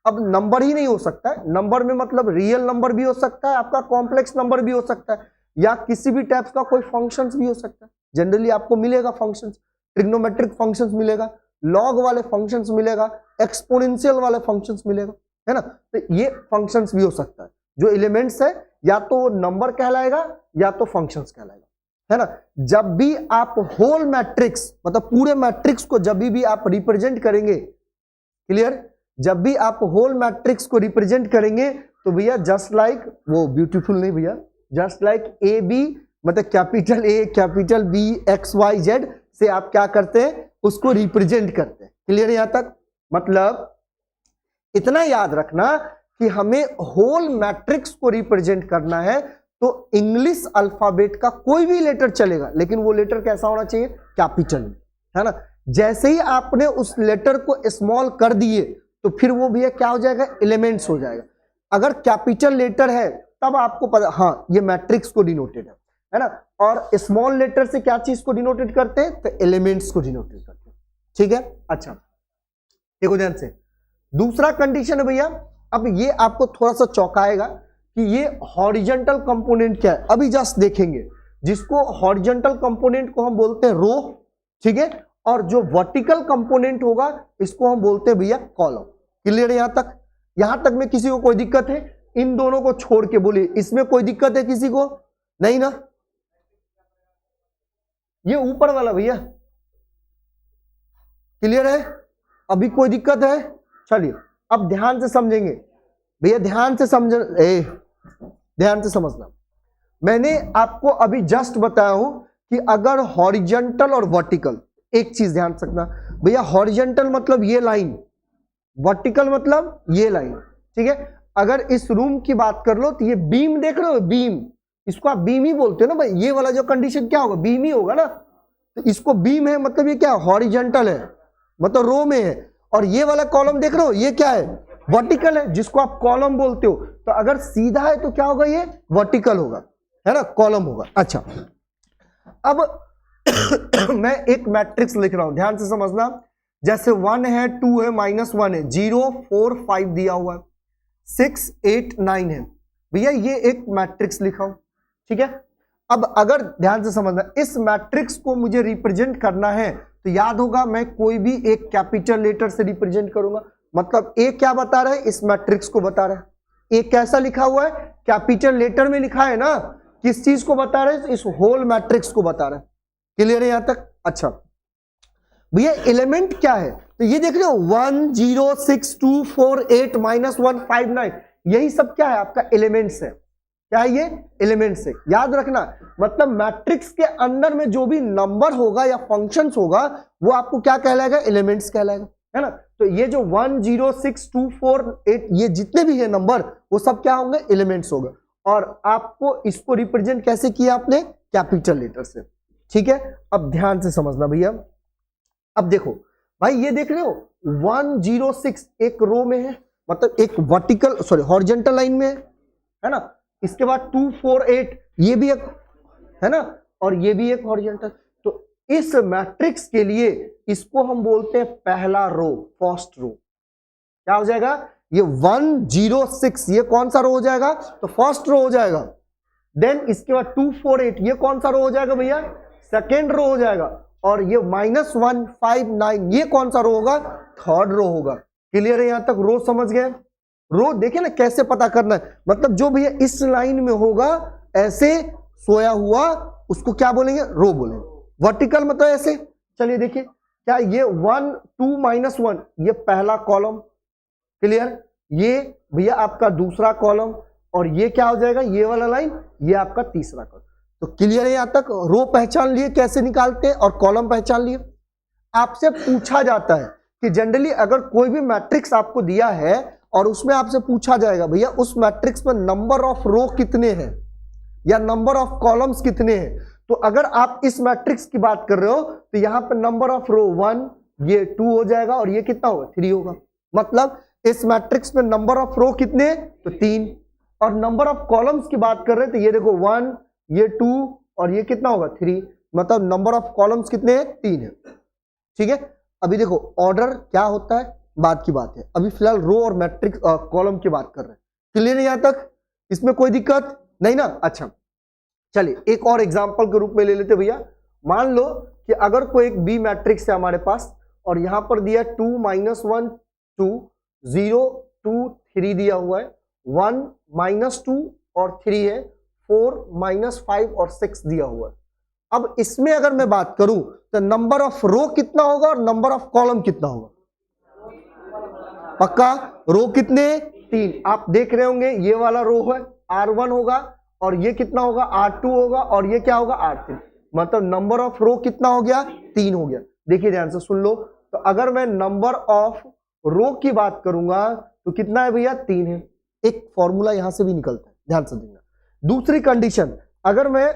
अब नंबर ही नहीं हो सकता है, नंबर में मतलब रियल नंबर भी हो सकता है, आपका कॉम्प्लेक्स नंबर भी हो सकता है, या किसी भी टाइप का कोई फंक्शंस भी हो सकता है। जनरली आपको मिलेगा फंक्शंस, ट्रिग्नोमेट्रिक फंक्शंस मिलेगा, लॉग वाले फंक्शंस मिलेगा, एक्सपोनेंशियल वाले फंक्शंस मिलेगा, है ना। तो ये फंक्शंस भी हो सकता है। जो एलिमेंट्स है या तो नंबर कहलाएगा या तो फंक्शंस कहलाएगा, है ना। जब भी आप होल मैट्रिक्स, मतलब पूरे मैट्रिक्स को जब भी आप रिप्रेजेंट करेंगे, क्लियर, जब भी आप होल मैट्रिक्स को रिप्रेजेंट करेंगे तो भैया जस्ट लाइक वो ब्यूटीफुल नहीं भैया, जस्ट लाइक ए बी, मतलब capital A capital B X Y Z से आप क्या करते हैं, उसको रिप्रेजेंट करते हैं। क्लियर यहां तक, मतलब इतना याद रखना कि हमें होल मैट्रिक्स को रिप्रेजेंट करना है तो इंग्लिश अल्फाबेट का कोई भी लेटर चलेगा, लेकिन वो लेटर कैसा होना चाहिए, कैपिटल, है ना। जैसे ही आपने उस लेटर को स्मॉल कर दिए तो फिर वो भी क्या हो जाएगा, एलिमेंट्स हो जाएगा। अगर कैपिटल लेटर है तब आपको पता, हाँ ये मैट्रिक्स को डिनोटेड है ना। और स्मॉल लेटर से क्या चीज को डिनोटेड करते हैं, तो एलिमेंट्स को डिनोटेड करते हैं, ठीक है। अच्छा देखो ध्यान से, दूसरा कंडीशन है भैया, अब ये आपको थोड़ा सा चौंकाएगा कि ये हॉरिजॉन्टल कंपोनेंट क्या है, अभी जस्ट देखेंगे। जिसको हॉरिजॉन्टल कंपोनेंट को हम बोलते हैं रो, ठीक है, और जो वर्टिकल कंपोनेंट होगा इसको हम बोलते हैं भैया कॉलम। क्लियर है यहां तक में किसी को कोई दिक्कत है, इन दोनों को छोड़ के बोलिए, इसमें कोई दिक्कत है किसी को, नहीं ना। ये ऊपर वाला भैया क्लियर है, अभी कोई दिक्कत है। चलिए अब ध्यान से समझेंगे भैया, ध्यान से ध्यान से समझना। मैंने आपको अभी जस्ट बताया हूं कि अगर हॉरिजॉन्टल और वर्टिकल, एक चीज ध्यान रखना भैया, हॉरिजॉन्टल मतलब ये लाइन, वर्टिकल मतलब ये लाइन, ठीक है। अगर इस रूम की बात कर लो तो ये बीम देख रहे हो, बीम, इसको आप बीम ही बोलते हो ना भाई, ये वाला जो कंडीशन क्या होगा, बीम ही होगा ना। तो इसको बीम है मतलब ये क्या, हॉरिजॉन्टल है, मतलब रो में है। और ये वाला कॉलम देख रहे हो, ये क्या है, वर्टिकल है, जिसको आप कॉलम बोलते हो। तो अगर सीधा है तो क्या होगा, ये वर्टिकल होगा, है ना, कॉलम होगा। अच्छा अब मैं एक मैट्रिक्स लिख रहा हूं, ध्यान से समझना। जैसे 1 है, 2 है, -1 है, 0 4 5 दिया हुआ है, 6 8 9 है भैया, ये एक मैट्रिक्स लिखा हूं, ठीक है। अब अगर ध्यान से समझना, इस मैट्रिक्स को मुझे रिप्रेजेंट करना है तो याद होगा मैं कोई भी एक कैपिटल लेटर से रिप्रेजेंट करूंगा। मतलब ए क्या बता रहा है, इस मैट्रिक्स को बता रहा है। ए कैसा लिखा हुआ है, कैपिटल लेटर में लिखा है ना, किस चीज को बता रहा है, इस होल मैट्रिक्स को बता रहा है। क्लियर है यहां तक। अच्छा भैया एलिमेंट क्या है, तो ये देख रहे हो 1 0 6 2 4 8 -1 5 9, यही सब क्या है, आपका एलिमेंट्स है। क्या है ये, एलिमेंट्स है। याद रखना, मतलब मैट्रिक्स के अंदर में जो भी नंबर होगा या फंक्शंस होगा वो आपको क्या कहलाएगा, एलिमेंट्स कहलाएगा, है ना। तो ये जो 1 0 6 2 4 8 ये जितने भी है नंबर, वो सब क्या होंगे, एलिमेंट्स होगा। और आपको इसको रिप्रेजेंट कैसे किया आपने, कैपिटल लेटर से, ठीक है। अब ध्यान से समझना भैया, अब देखो भाई ये देख रहे हो 1 0 6 एक रो में है, मतलब एक वर्टिकल सॉरी हॉरिजॉन्टल लाइन में है ना। इसके बाद 2 4 8 ये भी एक है ना, और ये भी एक हॉरिजॉन्टल। तो इस मैट्रिक्स के लिए इसको हम बोलते हैं पहला रो, फर्स्ट रो, क्या हो जाएगा, ये 106 ये कौन सा रो हो जाएगा, तो फर्स्ट रो हो जाएगा। देन इसके बाद 248 ये कौन सा रो हो जाएगा भैया, सेकेंड रो हो जाएगा। और ये -159 ये कौन सा रो होगा, थर्ड रो होगा। क्लियर है, यहां तक रो समझ गए। रो देखिए ना कैसे पता करना है, मतलब जो भैया इस लाइन में होगा ऐसे सोया हुआ उसको क्या बोलेंगे, रो बोलेंगे। वर्टिकल मतलब ऐसे। चलिए देखिए क्या ये 1 2 -1 ये पहला कॉलम, क्लियर, ये भैया आपका दूसरा कॉलम, और ये क्या हो जाएगा, ये वाला लाइन ये आपका तीसरा कॉलम। तो क्लियर है यहां तक, रो पहचान लिए कैसे निकालते हैं और कॉलम पहचान लिए। आपसे पूछा जाता है कि जनरली अगर कोई भी मैट्रिक्स आपको दिया है और उसमें आपसे पूछा जाएगा भैया उस मैट्रिक्स में नंबर ऑफ रो कितने हैं या नंबर ऑफ कॉलम्स कितने हैं, तो अगर आप इस मैट्रिक्स की बात कर रहे हो तो यहां पर नंबर ऑफ रो 1 ये 2 हो जाएगा और ये कितना होगा, 3 होगा। मतलब इस मैट्रिक्स में नंबर ऑफ रो कितने, तो 3, और नंबर ऑफ कॉलम्स की बात कर रहे हैं तो ये देखो 1 ये 2 और ये कितना होगा, 3, मतलब नंबर ऑफ कॉलम्स कितने हैं, 3 है। ठीक है, अभी देखो ऑर्डर क्या होता है बात की बात है, अभी फिलहाल रो और मैट्रिक्स कॉलम की बात कर रहे हैं। क्लियर है यहां तक, इसमें कोई दिक्कत नहीं ना। अच्छा चलिए एक और एग्जांपल के रूप में ले लेते भैया। मान लो कि अगर कोई एक बी मैट्रिक्स है हमारे पास और यहां पर दिया 2 -1 2 0 2 3 दिया हुआ है, 1 -2 और 3 है, 4 -5 और 6 दिया हुआ है। अब इसमें अगर मैं बात करूं तो नंबर ऑफ रो कितना होगा और नंबर ऑफ कॉलम कितना होगा, पक्का रो कितने, 3। आप देख रहे होंगे ये वाला रो है R1 होगा और ये कितना होगा, R2 होगा और ये क्या होगा, R3। मतलब नंबर ऑफ रो कितना हो गया, 3 हो गया। देखिए ध्यान से सुन लो, तो अगर मैं नंबर ऑफ रो की बात करूंगा तो कितना है भैया, 3 है। एक फॉर्मूला यहां से भी निकलता है, ध्यान से देखना। दूसरी कंडीशन, अगर मैं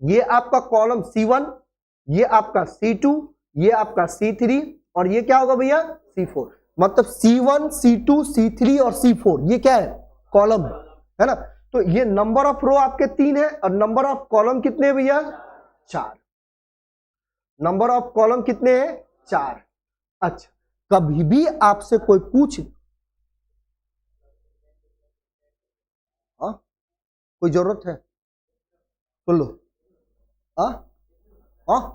ये आपका कॉलम C1, ये आपका C2, ये आपका C3 और ये क्या होगा भैया, C4, मतलब C1 C2 C3 और C4 ये क्या है, कॉलम है ना। तो ये नंबर ऑफ रो आपके 3 है और नंबर ऑफ कॉलम कितने हैं भैया, 4। नंबर ऑफ कॉलम कितने हैं, 4। अच्छा, कभी भी आपसे कोई पूछ, हाँ कोई जरूरत है, सुन लो, हाँ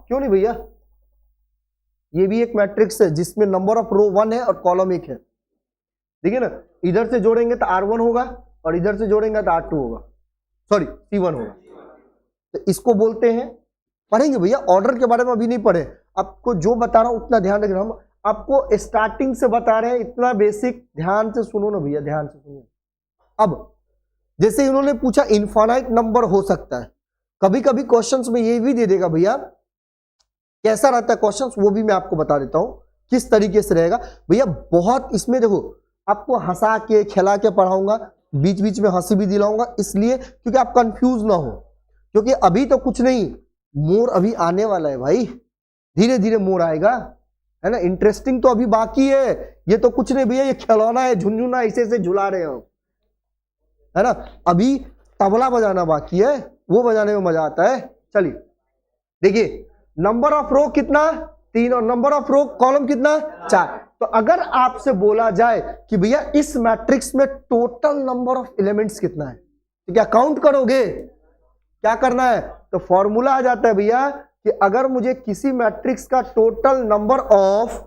क्यों नहीं भैया, ये भी एक मैट्रिक्स है जिसमें नंबर ऑफ रो 1 है और कॉलम 1 है। देखिए ना, इधर से जोड़ेंगे तो R1 होगा और इधर से जोड़ेंगे तो R2 होगा, सॉरी C1 होगा। तो इसको बोलते हैं, पढ़ेंगे भैया, ऑर्डर के बारे में अभी नहीं पढ़े, आपको जो बता रहा हूं उतना ध्यान रखना। हम आपको स्टार्टिंग से बता रहे हैं, इतना बेसिक ध्यान से सुनो ना भैया, ध्यान से सुनिए। अब जैसे इन्होंने पूछा इनफाइनाइट नंबर हो सकता है, कभी कभी क्वेश्चंस में ये भी दे देगा भैया, कैसा रहता है क्वेश्चंस वो भी मैं आपको बता देता हूं किस तरीके से रहेगा भैया। बहुत इसमें देखो आपको हंसा के खिला के पढ़ाऊंगा, बीच बीच में हंसी भी दिलाऊंगा, इसलिए क्योंकि आप कंफ्यूज ना हो, क्योंकि अभी तो कुछ नहीं, मोर अभी आने वाला है भाई, धीरे धीरे मोर आएगा, है ना। इंटरेस्टिंग तो अभी बाकी है, ये तो कुछ नहीं भैया, ये खिलौना है, झुनझुना ऐसे झुला रहे हो, है ना। अभी तबला बजाना बाकी है, वो बजाने में मजा आता है। चलिए देखिए, नंबर ऑफ रो कितना, 3 और नंबर ऑफ रो कॉलम कितना, 4। तो अगर आपसे बोला जाए कि भैया इस मैट्रिक्स में टोटल नंबर ऑफ एलिमेंट्स कितना है, तो क्या काउंट करोगे, क्या करना है, तो फॉर्मूला आ जाता है भैया कि अगर मुझे किसी मैट्रिक्स का टोटल नंबर ऑफ,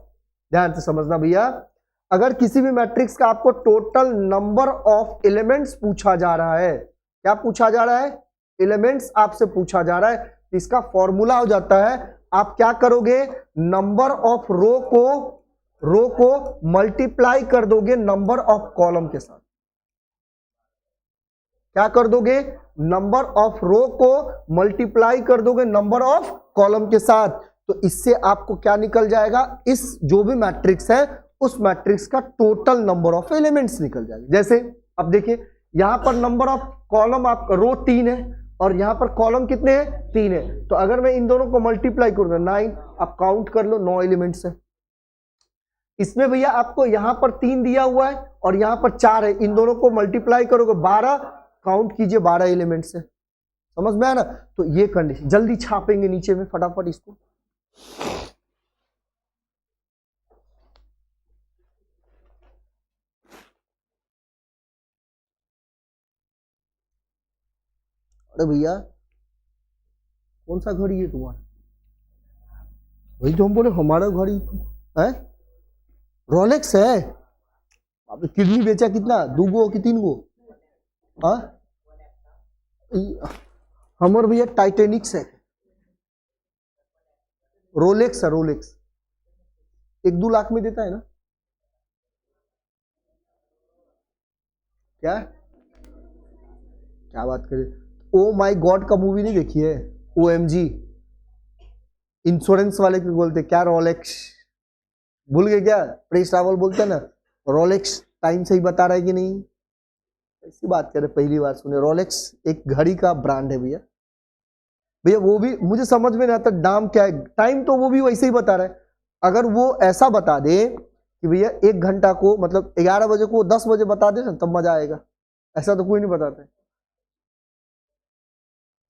ध्यान से समझना भैया, अगर किसी भी मैट्रिक्स का आपको टोटल नंबर ऑफ एलिमेंट्स पूछा जा रहा है, क्या पूछा जा रहा है, एलिमेंट्स आपसे पूछा जा रहा है, इसका फॉर्मूला हो जाता है, आप क्या करोगे, नंबर ऑफ रो को मल्टीप्लाई कर दोगे नंबर ऑफ कॉलम के साथ। क्या कर दोगे, नंबर ऑफ रो को मल्टीप्लाई कर दोगे नंबर ऑफ कॉलम के साथ। तो इससे आपको क्या निकल जाएगा, इस जो भी मैट्रिक्स है उस मैट्रिक्स का टोटल नंबर ऑफ एलिमेंट्स निकल जाएगा। जैसे अब देखिए यहां पर नंबर ऑफ कॉलम आपका रो 3 है और यहां पर कॉलम कितने हैं, 3 है। तो अगर मैं इन दोनों को मल्टीप्लाई करूंगा 9, आप काउंट कर लो 9 एलिमेंट्स है। इसमें भैया आपको यहां पर 3 दिया हुआ है और यहां पर 4 है, इन दोनों को मल्टीप्लाई करोगे 12, काउंट कीजिए 12 एलिमेंट्स है। समझ में आया ना। तो ये कंडीशन जल्दी छापेंगे नीचे में फटाफट इसको। अरे भैया कौन सा घड़ी है तुम्हारा? वही तो हम बोले हमारा घड़ी है, रोलेक्स है। आपने किडनी बेचा कितना, 2 गो कि 3 गो? हाँ हमारे भैया टाइटेनिक्स है, रोलेक्स है, रोलेक्स 1-2 लाख में देता है ना। क्या क्या बात करे, ओ माई गॉड का मूवी नहीं देखी है? OMG, इंश्योरेंस वाले को बोलते क्या, रोलेक्स भूल गए क्या? प्रेस ट्रैवल बोलते हैं ना, रोलेक्स टाइम से ही बता रहा है कि नहीं? ऐसी बात करे, पहली बार सुने। रोलेक्स एक घड़ी का ब्रांड है भैया। भैया वो भी मुझे समझ में नहीं आता दाम क्या है, टाइम तो वो भी वैसे ही बता रहा है। अगर वो ऐसा बता दे कि भैया 1 घंटा को मतलब 11 बजे को 10 बजे बता दे ना, तब मजा आएगा। ऐसा तो कोई नहीं बताता है।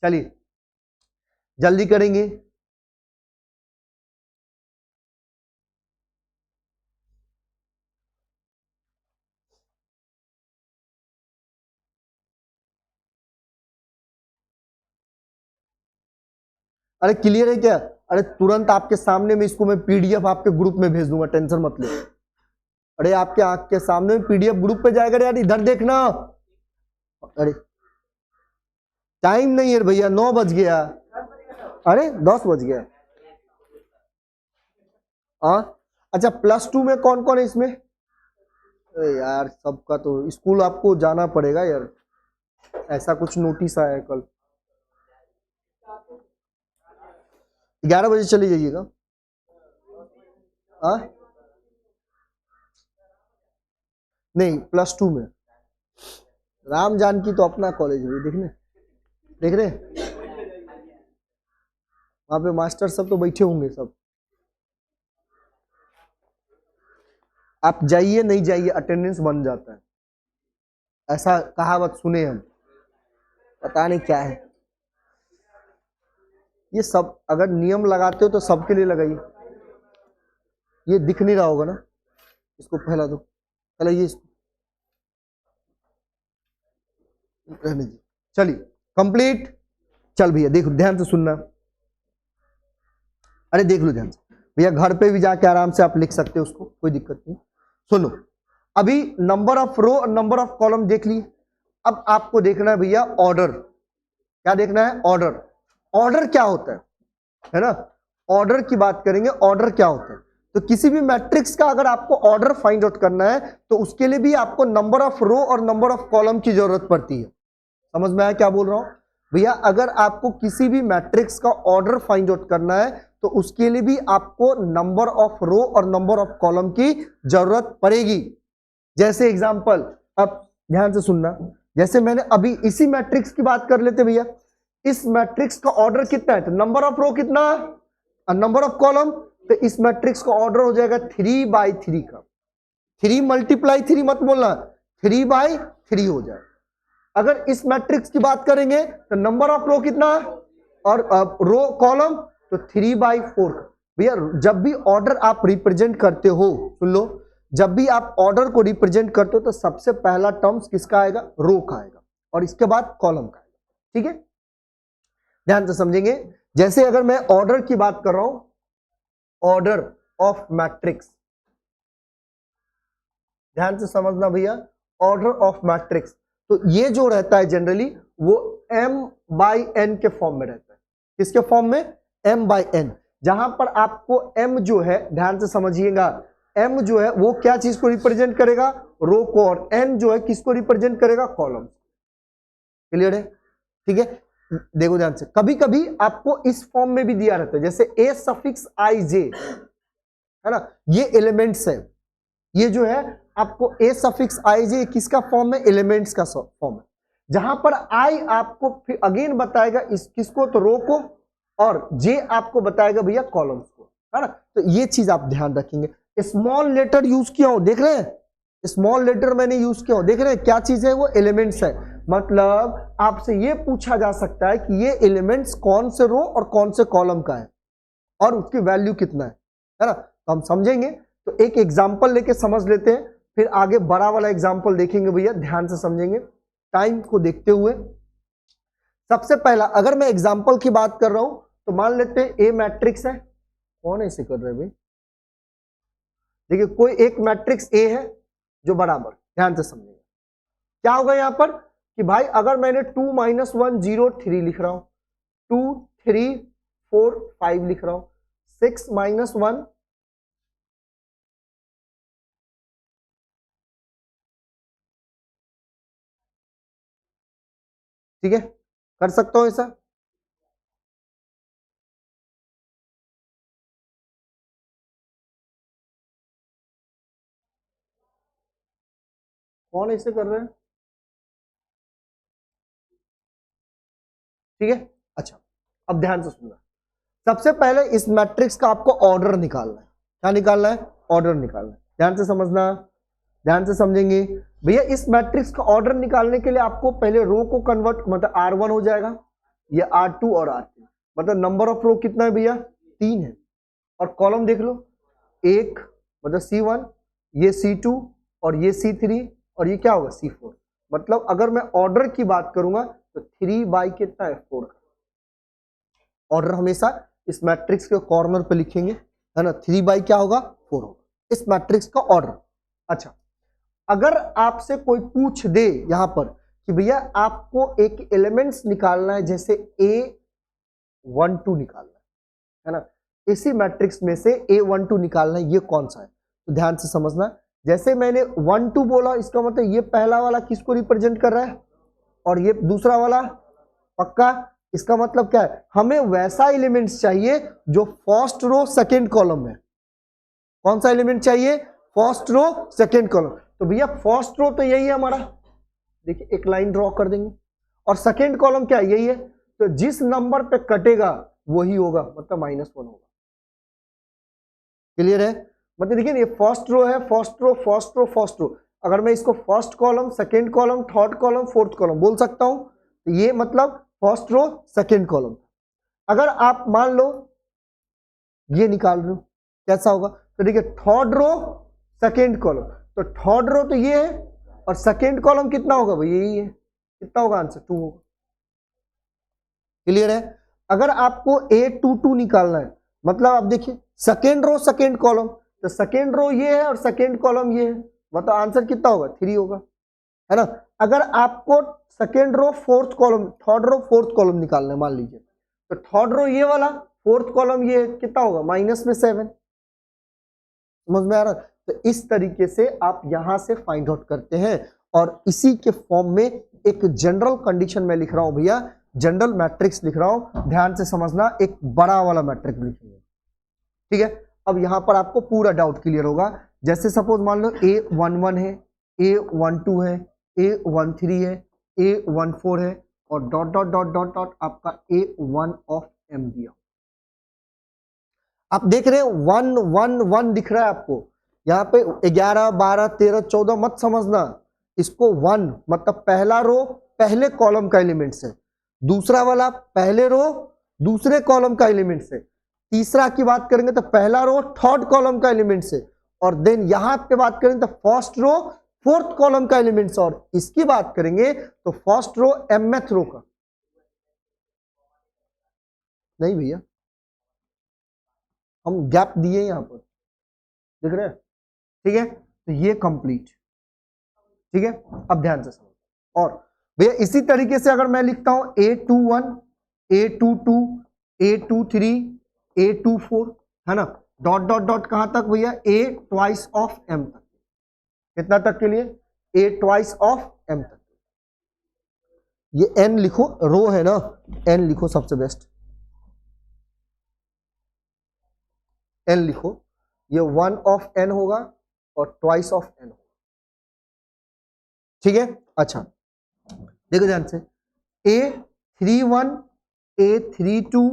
चलिए जल्दी करेंगे। अरे क्लियर है क्या? अरे तुरंत आपके सामने में इसको मैं PDF आपके ग्रुप में भेज दूंगा, टेंशन मत ले। अरे आपके आंख के सामने में PDF ग्रुप पे जाएगा यार, इधर देखना। अरे टाइम नहीं है भैया, 9 बज गया। अरे 10 बज गया। हाँ अच्छा, +2 में कौन कौन है इसमें? अरे यार सबका तो स्कूल आपको जाना पड़ेगा यार, ऐसा कुछ नोटिस आया है कल। 11 बजे चले जाइएगा। हाँ नहीं, +2 में राम जानकी तो अपना कॉलेज है, देख रहे वहां पे मास्टर सब तो बैठे होंगे सब। आप जाइए नहीं जाइए अटेंडेंस बन जाता है, ऐसा कहावत सुने हम, पता नहीं क्या है ये सब। अगर नियम लगाते हो तो सबके लिए लगाइए। ये दिख नहीं रहा होगा ना, इसको फैला दो, चलिए इसको रहने दीजिए। चलिए कंप्लीट। चल भैया देखो ध्यान से सुनना। अरे देख लो ध्यान से भैया, घर पे भी जाके आराम से आप लिख सकते हो उसको, कोई दिक्कत नहीं। सुनो, अभी नंबर ऑफ रो और नंबर ऑफ कॉलम देख लिए। अब आपको देखना है भैया ऑर्डर। क्या देखना है? ऑर्डर। ऑर्डर क्या होता है ना, ऑर्डर की बात करेंगे। ऑर्डर क्या होता है? तो किसी भी मैट्रिक्स का अगर आपको ऑर्डर फाइंड आउट करना है तो उसके लिए भी आपको नंबर ऑफ रो और नंबर ऑफ कॉलम की जरूरत पड़ती है। समझ में आया क्या बोल रहा हूं भैया? अगर आपको किसी भी मैट्रिक्स का ऑर्डर फाइंड आउट करना है तो उसके लिए भी आपको नंबर ऑफ रो और नंबर ऑफ कॉलम की जरूरत पड़ेगी। जैसे एग्जांपल, अब ध्यान से सुनना, जैसे मैंने अभी इसी मैट्रिक्स की बात कर लेते भैया। इस मैट्रिक्स का ऑर्डर कितना है तो नंबर ऑफ रो कितना और नंबर ऑफ कॉलम, तो इस मैट्रिक्स का ऑर्डर हो जाएगा 3/3 का। 3 × 3 मत बोलना, 3/3 हो जाए। अगर इस मैट्रिक्स की बात करेंगे तो नंबर ऑफ रो कितना और रो कॉलम तो 3/4 का। भैया जब भी ऑर्डर आप रिप्रेजेंट करते हो, सुन लो, जब भी आप ऑर्डर को रिप्रेजेंट करते हो तो सबसे पहला टर्म्स किसका आएगा? रो का आएगा, और इसके बाद कॉलम का आएगा। ठीक है, ध्यान से समझेंगे। जैसे अगर मैं ऑर्डर की बात कर रहा हूं, ऑर्डर ऑफ मैट्रिक्स, ध्यान से समझना भैया, ऑर्डर ऑफ मैट्रिक्स, तो ये जो रहता है जनरली वो m/n के फॉर्म में रहता है। किसके फॉर्म में? m/n। जहां पर आपको m जो है, ध्यान से समझिएगा, m जो है वो क्या चीज को रिप्रेजेंट करेगा? रो को, और n जो है किसको रिप्रेजेंट करेगा? कॉलम। क्लियर है? ठीक है, देखो ध्यान से, कभी कभी आपको इस फॉर्म में भी दिया रहता है, जैसे a∗ij है ना, ये एलिमेंट्स है। ये जो है आपको a∗ij किसका फॉर्म है? एलिमेंट्स का फॉर्म है। जहां पर i आपको फिर अगेन बताएगा इस किसको? तो रो को, और j आपको बताएगा भैया कॉलम्स को, है ना। तो ये चीज आप ध्यान रखेंगे। स्मॉल लेटर यूज किया हो, देख रहे हैं, स्मॉल लेटर मैंने यूज किया हो, देख रहे हैं क्या चीज है? वो एलिमेंट्स है। मतलब आपसे ये पूछा जा सकता है कि ये एलिमेंट्स कौन से रो और कौन से कॉलम का है और उसकी वैल्यू कितना है ना। तो हम समझेंगे, तो एक एग्जांपल लेके समझ लेते हैं, फिर आगे बड़ा वाला एग्जांपल देखेंगे भैया, ध्यान से समझेंगे टाइम को देखते हुए। सबसे पहला अगर मैं एग्जांपल की बात कर रहा हूं तो मान लेते हैं ए मैट्रिक्स है, कौन ऐसे कर रहे हैं भाई, देखिए कोई एक मैट्रिक्स ए है जो बराबर, ध्यान से समझिए क्या होगा यहां पर कि भाई अगर मैंने 2 - 1 0 3 लिख रहा हूं, 2 3 4 5 लिख रहा हूं, 6 - 1 ठीक है, कर सकता हूं ऐसा। कौन ऐसे कर रहे हैं, ठीक है। अच्छा अब ध्यान से सुनना, सबसे पहले इस मैट्रिक्स का आपको ऑर्डर निकालना है। क्या निकालना है, ऑर्डर निकालना है, ध्यान से समझना, ध्यान से समझेंगे भैया। इस मैट्रिक्स का ऑर्डर निकालने के लिए आपको पहले रो को कन्वर्ट, मतलब R1 हो जाएगा, ये R2 और R3, मतलब नंबर ऑफ रो कितना है भैया, 3 है। और कॉलम देख लो, एक मतलब C1, ये C2 और ये C3 और ये क्या होगा C4। मतलब अगर मैं ऑर्डर की बात करूंगा तो 3 बाई कितना है 4 का ऑर्डर हमेशा इस मैट्रिक्स के कॉर्नर पे लिखेंगे, है ना। 3 बाई क्या होगा 4 होगा इस मैट्रिक्स का ऑर्डर। अच्छा अगर आपसे कोई पूछ दे यहां पर कि भैया आपको एक एलिमेंट्स निकालना है, जैसे A12 निकालना है ना, इसी मैट्रिक्स में से A12 निकालना है, ये कौन सा है, तो ध्यान से समझना। जैसे मैंने 1 2 बोला, इसका मतलब ये पहला वाला किसको रिप्रेजेंट कर रहा है और ये दूसरा वाला, पक्का। इसका मतलब क्या है, हमें वैसा एलिमेंट्स चाहिए जो फर्स्ट रो सेकेंड कॉलम में। कौन सा एलिमेंट चाहिए, फर्स्ट रो सेकेंड कॉलम। तो भैया फर्स्ट रो तो यही है हमारा, देखिए एक लाइन ड्रॉ कर देंगे, और सेकेंड कॉलम क्या है, यही है। तो जिस नंबर पे कटेगा वही होगा, मतलब -1 होगा। क्लियर है, मतलब देखिए ये फर्स्ट रो है, first row first row first row. अगर मैं इसको first column second column third column fourth column बोल सकता हूं, तो ये मतलब फर्स्ट रो सेकेंड कॉलम। अगर आप मान लो ये निकाल रहे हो कैसा होगा, तो देखिए थर्ड रो सेकेंड कॉलम, तो थर्ड रो तो ये है और सेकेंड कॉलम कितना होगा भाई, यही है। कितना होगा आंसर, 2 होगा। क्लियर है। अगर आपको A22 निकालना है, मतलब आप देखिए सेकेंड रो सेकेंड कॉलम, तो सेकेंड रो ये है और सेकेंड कॉलम ये है, मतलब आंसर कितना होगा 3 होगा, है ना। अगर आपको second row fourth column, third row fourth column निकालना है मान लीजिए, तो थर्ड रो ये वाला, फोर्थ कॉलम ये कितना होगा -7। समझ में आ रहा, तो इस तरीके से आप यहां से फाइंड आउट करते हैं। और इसी के फॉर्म में एक जनरल कंडीशन में लिख रहा हूं भैया, जनरल मैट्रिक्स लिख रहा हूं, ध्यान से समझना, एक बड़ा वाला मैट्रिक्स लिखेंगे, ठीक है। अब यहां पर आपको पूरा डाउट क्लियर होगा। जैसे सपोज मान लो A11 है, A12 है, A13 है, A14 है और dot dot dot dot dot आपका A1 ऑफ M दिया। आप देख रहे हैं 1 1 1 दिख रहा है आपको यहाँ पे, 11 12 13 14 मत समझना इसको। 1 मतलब पहला रो पहले कॉलम का एलिमेंट है, दूसरा वाला पहले रो दूसरे कॉलम का एलिमेंट है, तीसरा की बात करेंगे तो पहला रो थर्ड कॉलम का एलिमेंट है, और देन यहां पे बात करेंगे तो फर्स्ट रो फोर्थ कॉलम का एलिमेंट, और इसकी बात करेंगे तो फर्स्ट रो mth रो का। नहीं भैया हम गैप दिए यहां पर, देख रहे हैं, ठीक है। तो ये कंप्लीट, ठीक है। अब ध्यान से समझो। और भैया इसी तरीके से अगर मैं लिखता हूं A21 A22 A23 A24, है ना, डॉट डॉट डॉट कहां तक भैया, A ट्वाइस ऑफ M तक। कितना तक के लिए, A ट्वाइस ऑफ M तक। ये N लिखो, रो है ना, N लिखो सबसे बेस्ट, N लिखो, ये 1 ऑफ N होगा और ट्वाइस ऑफ N होगा, ठीक है। अच्छा देखो ध्यान से, A31 A32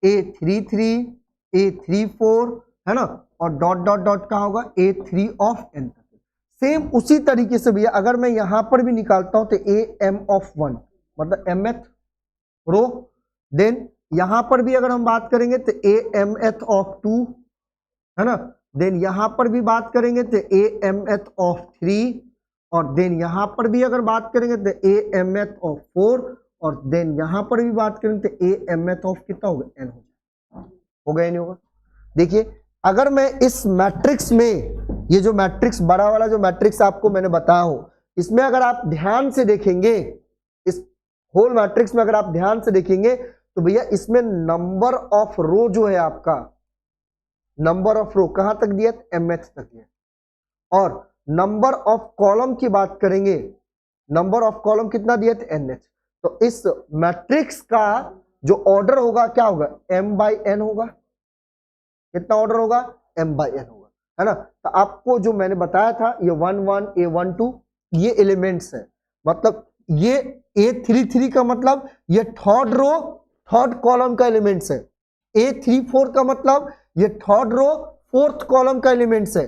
A33 A34, है ना, और डॉट डॉट डॉट का होगा A3 ऑफ N तक। सेम उसी तरीके से भैया अगर मैं यहां पर भी निकालता हूं तो AM ऑफ 1 मतलब mth रो, देन यहां पर भी अगर हम बात करेंगे तो AMth ऑफ 2, है ना, देन यहां पर भी बात करेंगे तो AMth ऑफ 3, और देन यहां पर भी अगर बात करेंगे तो AMth ऑफ 4, और देन यहां पर भी बात करें तो ए mth ऑफ कितना होगा, n होगा या नहीं होगा। देखिए अगर मैं इस मैट्रिक्स में, ये जो मैट्रिक्स बड़ा वाला जो मैट्रिक्स आपको मैंने बताया हूं, इसमें अगर आप ध्यान से देखेंगे, इस होल मैट्रिक्स में अगर आप ध्यान से देखेंगे तो भैया इसमें नंबर ऑफ रो जो है आपका, नंबर ऑफ रो कहां तक दिया, mth तक दिया। और नंबर ऑफ कॉलम की बात करेंगे, नंबर ऑफ कॉलम कितना दिया था, nh। तो इस मैट्रिक्स का जो ऑर्डर होगा क्या होगा, m/n होगा। कितना ऑर्डर होगा, m/n होगा, है ना। तो आपको जो मैंने बताया था ये 1 1 a1 2 ये एलिमेंट्स है, मतलब ये a33 का मतलब ये थर्ड रो थर्ड कॉलम का एलिमेंट्स है, a34 का मतलब ये थर्ड रो फोर्थ कॉलम का एलिमेंट्स है,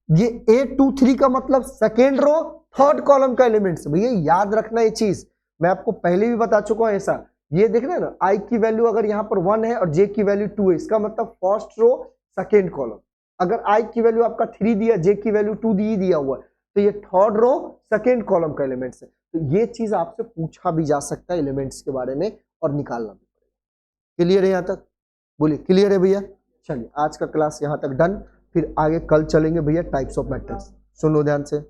ये a23 का मतलब सेकेंड रो थर्ड कॉलम का एलिमेंट्स है। भैया याद रखना ये चीज, मैं आपको पहले भी बता चुका हूं ऐसा। ये देख रहे हैं ना, i की वैल्यू अगर यहां पर 1 है और j की वैल्यू 2 है, इसका मतलब फर्स्ट रो सेकेंड कॉलम। अगर i की वैल्यू आपका 3 दिया, j की वैल्यू 2 दिया हुआ है, तो ये थर्ड रो सेकेंड कॉलम का एलिमेंट्स है। तो ये चीज आपसे पूछा भी जा सकता है एलिमेंट्स के बारे में और निकालना भी पड़ेगा। क्लियर है यहां तक, बोलिए क्लियर है भैया। चलिए आज का क्लास यहां तक डन, फिर आगे कल चलेंगे भैया टाइप्स ऑफ मैट्रिक्स। सुन लो ध्यान से।